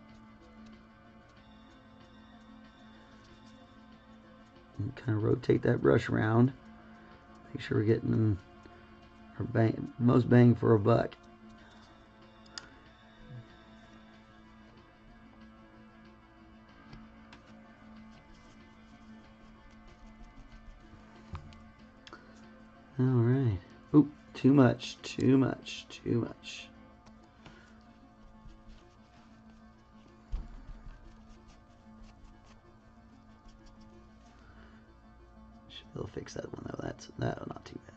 And kind of rotate that brush around. Make sure we're getting our most bang for a buck. All right. Oop, too much, too much, too much. We'll fix that one though. That's not too bad.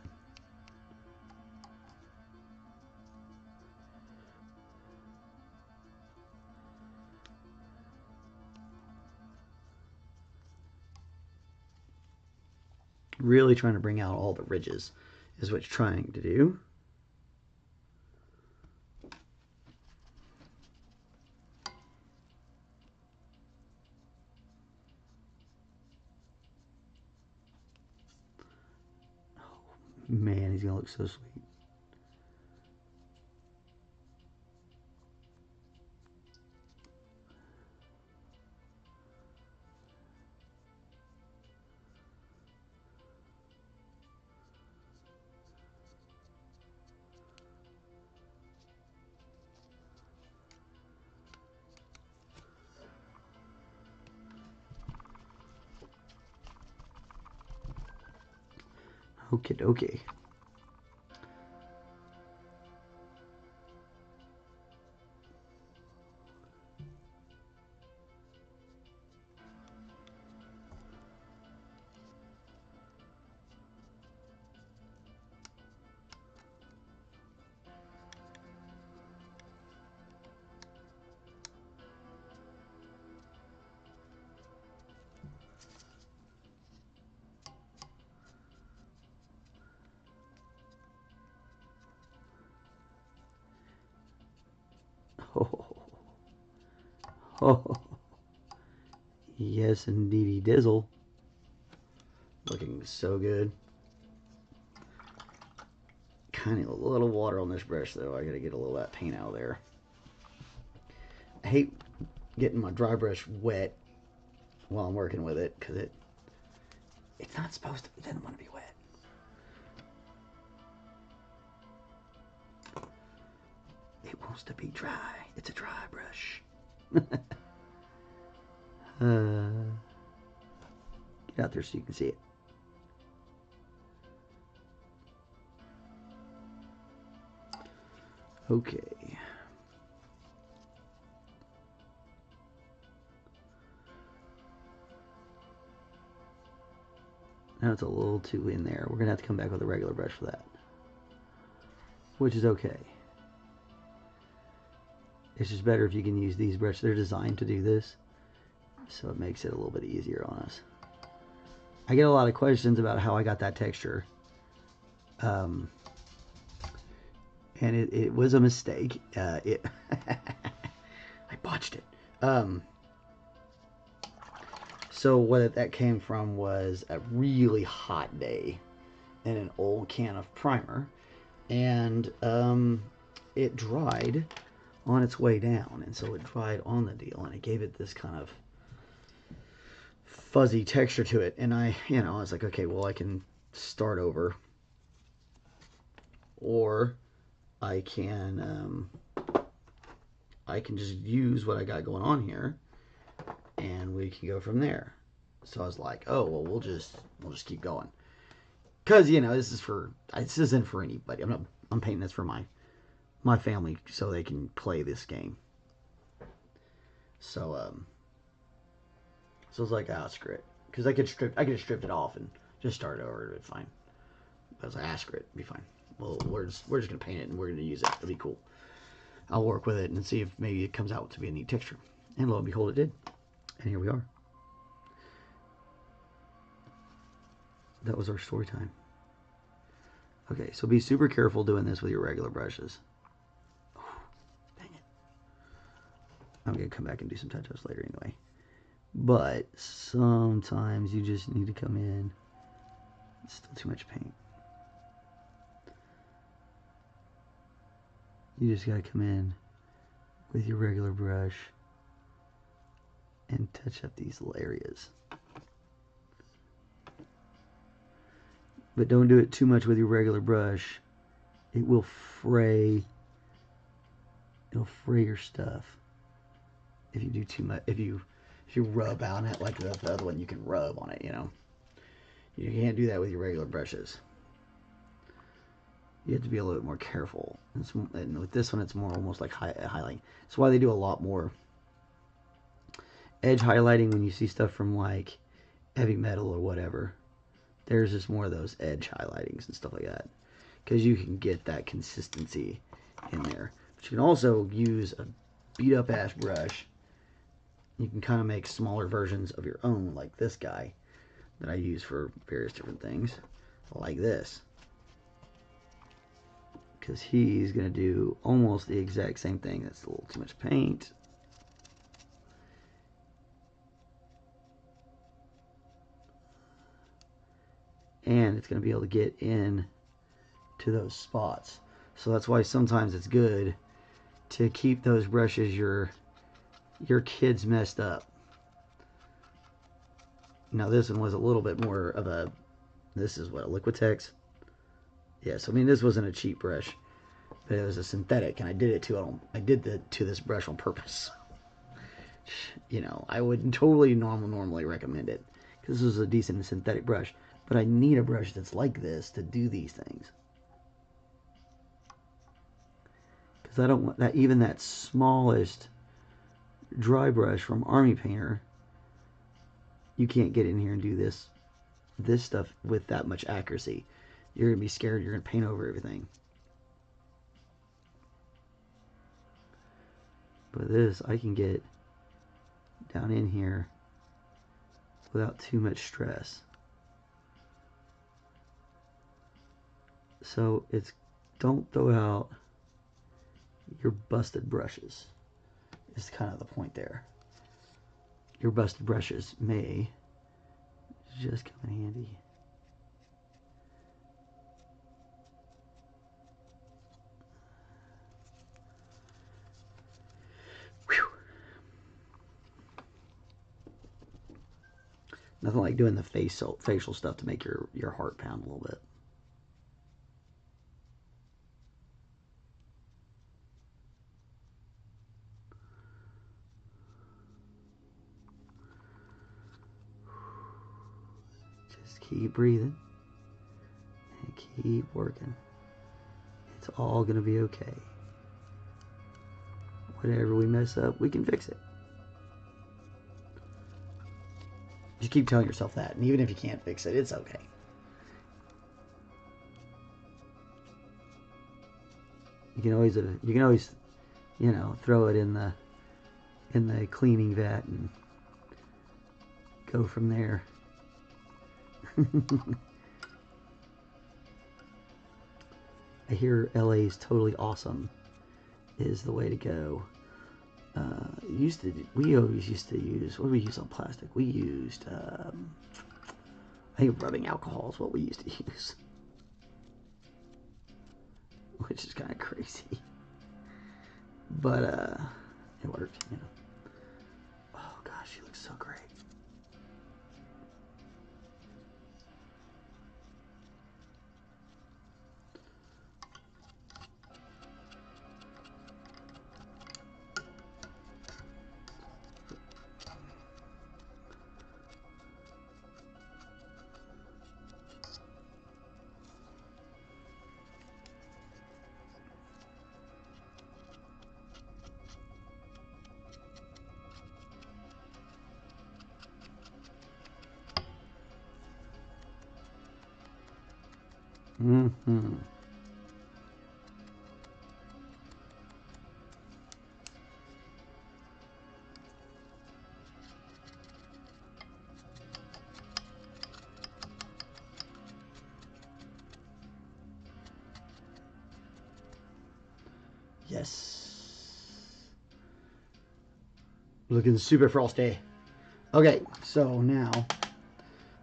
Really trying to bring out all the ridges is what you're trying to do. Oh man, he's gonna look so sweet. Okie dokie. Oh, yes, indeedy dizzle. Looking so good. Kind of a little water on this brush, though. I gotta get a little of that paint out of there. I hate getting my dry brush wet while I'm working with it, because it's not supposed to. It doesn't want to be wet. It wants to be dry. It's a dry brush. Get out there so you can see it. Okay. Now it's a little too in there. We're going to have to come back with a regular brush for that, which is okay. It's just better if you can use these brushes. They're designed to do this, so it makes it a little bit easier on us. I get a lot of questions about how I got that texture. And it was a mistake. I botched it. So what that came from was a really hot day and an old can of primer, and it dried on its way down, and so it dried on the deal, and it gave it this kind of fuzzy texture to it. And I was like, okay, well, I can start over, or I can just use what I got going on here, and we can go from there. So I was like, oh well, we'll just keep going, because this isn't for anybody. I'm painting this for my family so they can play this game. So I was like, ah, screw it, because I could have stripped it off and just started over. It'd be fine. But I was like, ah, screw it, it'd be fine. Well, we're just gonna paint it and we're gonna use it. It'll be cool. I'll work with it and see if maybe it comes out to be a neat texture. And lo and behold, it did. And here we are. That was our story time. Okay, so be super careful doing this with your regular brushes. Oh, dang it. I'm going to come back and do some touch-ups later anyway. But sometimes you just need to come in. It's still too much paint. You just got to come in with your regular brush and touch up these little areas. But don't do it too much with your regular brush. It will fray. It'll fray your stuff if you do too much. If you rub on it like the other one, you can rub on it. You can't do that with your regular brushes. You have to be a little bit more careful. And with this one, it's more almost like highlighting. That's why they do a lot more edge highlighting when you see stuff from like heavy metal or whatever. There's just more of those edge highlightings and stuff like that, because you can get that consistency in there. But you can also use a beat up ash brush. You can kind of make smaller versions of your own, like this guy that I use for various different things, like this, because he's going to do almost the exact same thing. That's a little too much paint. And it's going to be able to get in to those spots. So that's why sometimes it's good to keep those brushes your kids messed up. Now this one was a little bit more of a, this is what, a Liquitex? Yes, I mean this wasn't a cheap brush, but it was a synthetic, and I did it to this brush on purpose. I wouldn't totally normally recommend it, because this was a decent synthetic brush. But I need a brush that's like this to do these things. Because I don't want that, even that smallest dry brush from Army Painter, you can't get in here and do this stuff with that much accuracy. You're going to be scared you're going to paint over everything. But this, I can get down in here without too much stress. So it's, don't throw out your busted brushes, is kind of the point there. Your busted brushes may just come in handy. Whew. Nothing like doing the facial stuff to make your heart pound a little bit. Keep breathing and keep working. It's all going to be okay. Whatever we mess up, we can fix it. Just keep telling yourself that, and even if you can't fix it, it's okay. You can always, you know, throw it in the cleaning vat and go from there. I hear LA is totally awesome. Is the way to go. We always used to use, what did we use on plastic? We used, I think rubbing alcohol is what we used to use. Which is kind of crazy. But, it worked, you know. Oh gosh, she looks so great. Mm-hmm. Yes. Looking super frosty. Okay, so now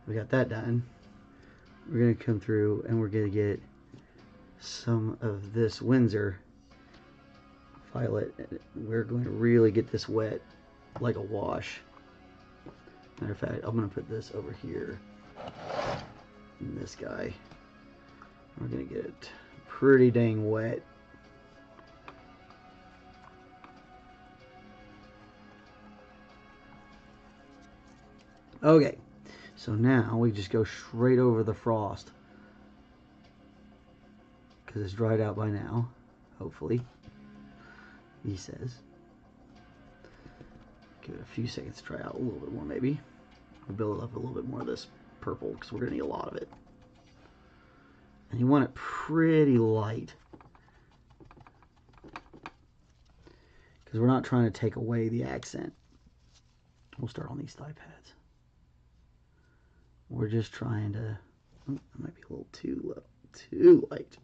we got that done. We're going to come through and we're going to get some of this Windsor violet. We're going to really get this wet like a wash. Matter of fact, I'm going to put this over here. And this guy. We're going to get it pretty dang wet. Okay, so now we just go straight over the frost because it's dried out by now, hopefully, he says. Give it a few seconds to dry out a little bit more maybe. We'll build up a little bit more of this purple because we're going to need a lot of it. And you want it pretty light because we're not trying to take away the accent. We'll start on these thigh pads. We're just trying to, oh, that might be a little too low, too light.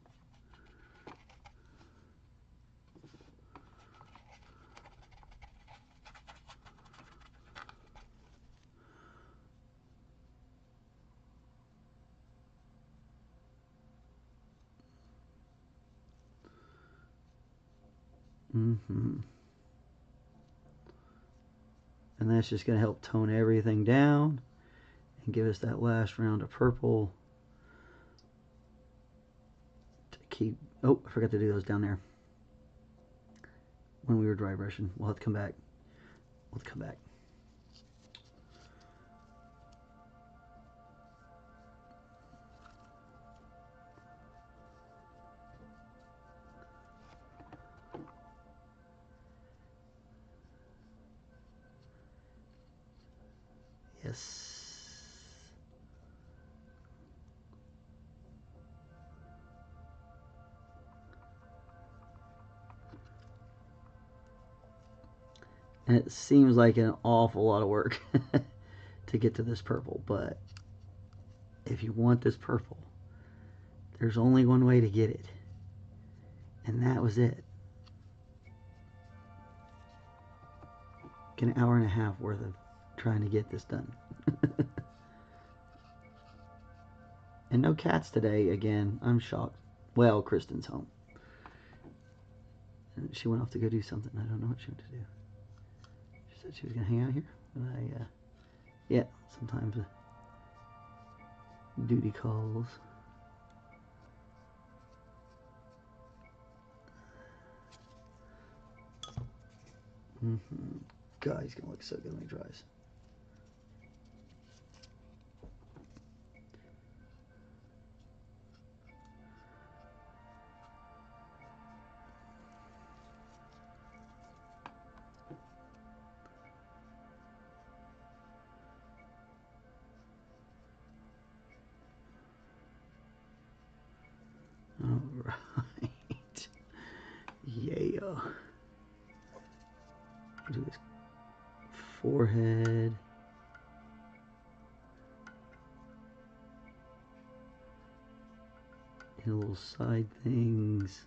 And that's just going to help tone everything down and give us that last round of purple to keep. Oh, I forgot to do those down there when we were dry brushing. We'll have to come back. We'll have to come back. Yes. And it seems like an awful lot of work to get to this purple, but if you want this purple, there's only one way to get it, and that was it. An hour and a half worth of trying to get this done. And no cats today again. I'm shocked. Well, Kristen's home. And she went off to go do something. I don't know what she went to do. She said she was going to hang out here. And yeah, sometimes duty calls. God, he's going to look so good when he dries. go. Do this forehead. And little side things.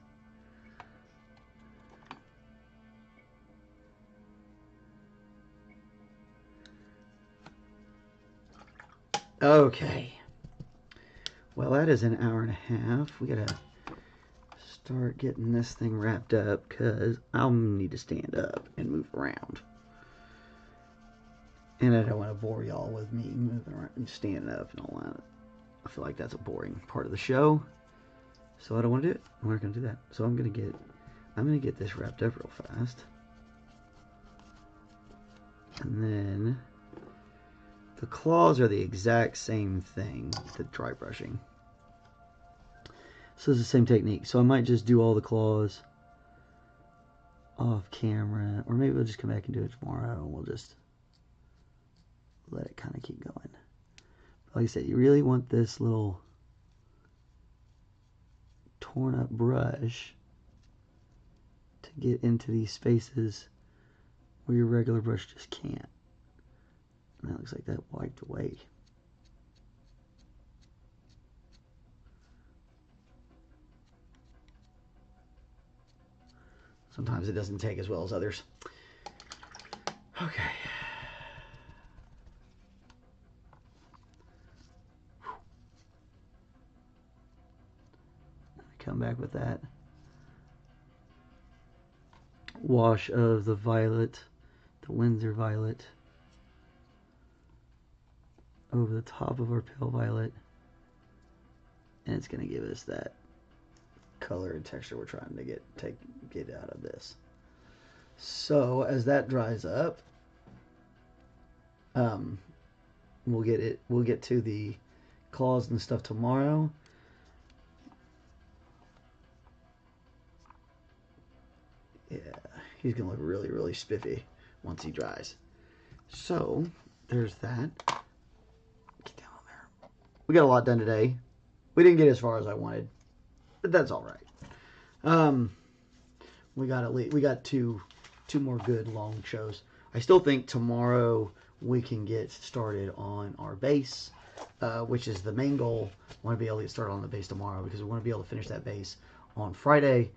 Okay. Well, that is an hour and a half. We gotta start getting this thing wrapped up because I'll need to stand up and move around. And I don't want to bore y'all with me moving around and standing up and all that. I feel like that's a boring part of the show. So I don't want to do it. I'm not gonna do that. So I'm gonna get this wrapped up real fast. And then the claws are the exact same thing, the dry brushing. So it's the same technique. So I might just do all the claws off camera, or maybe we'll just come back and do it tomorrow and we'll just let it kind of keep going. But like I said, you really want this little torn up brush to get into these spaces where your regular brush just can't. And that looks like that wiped away. Sometimes it doesn't take as well as others. Okay. Come back with that wash of the violet, the Windsor violet, over the top of our pale violet, and it's going to give us that color and texture we're trying to get out of this. So as that dries up, we'll get to the claws and stuff tomorrow. Yeah, he's gonna look really, really spiffy once he dries. So there's that. Get down there. We got a lot done today. We didn't get as far as I wanted, but that's all right. We got two more good long shows. I still think tomorrow we can get started on our base, which is the main goal. I want to be able to get started on the base tomorrow because we want to be able to finish that base on Friday,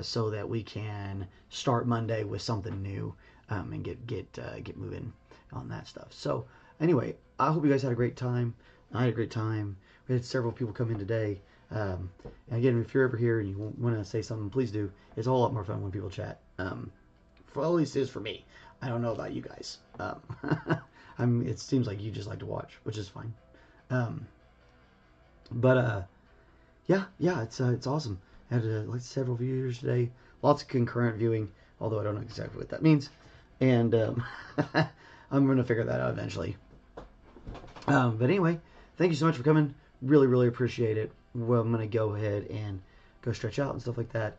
so that we can start Monday with something new, and get moving on that stuff. So anyway, I hope you guys had a great time. I had a great time. We had several people come in today. And again, if you're ever here and you want to say something, please do. It's a whole lot more fun when people chat. For at least it is for me. I don't know about you guys. It seems like you just like to watch, which is fine. Yeah, it's awesome. I had like several viewers today. Lots of concurrent viewing, although I don't know exactly what that means. And I'm going to figure that out eventually. But anyway, thank you so much for coming. Really, really appreciate it. Well, I'm going to go ahead and go stretch out and stuff like that.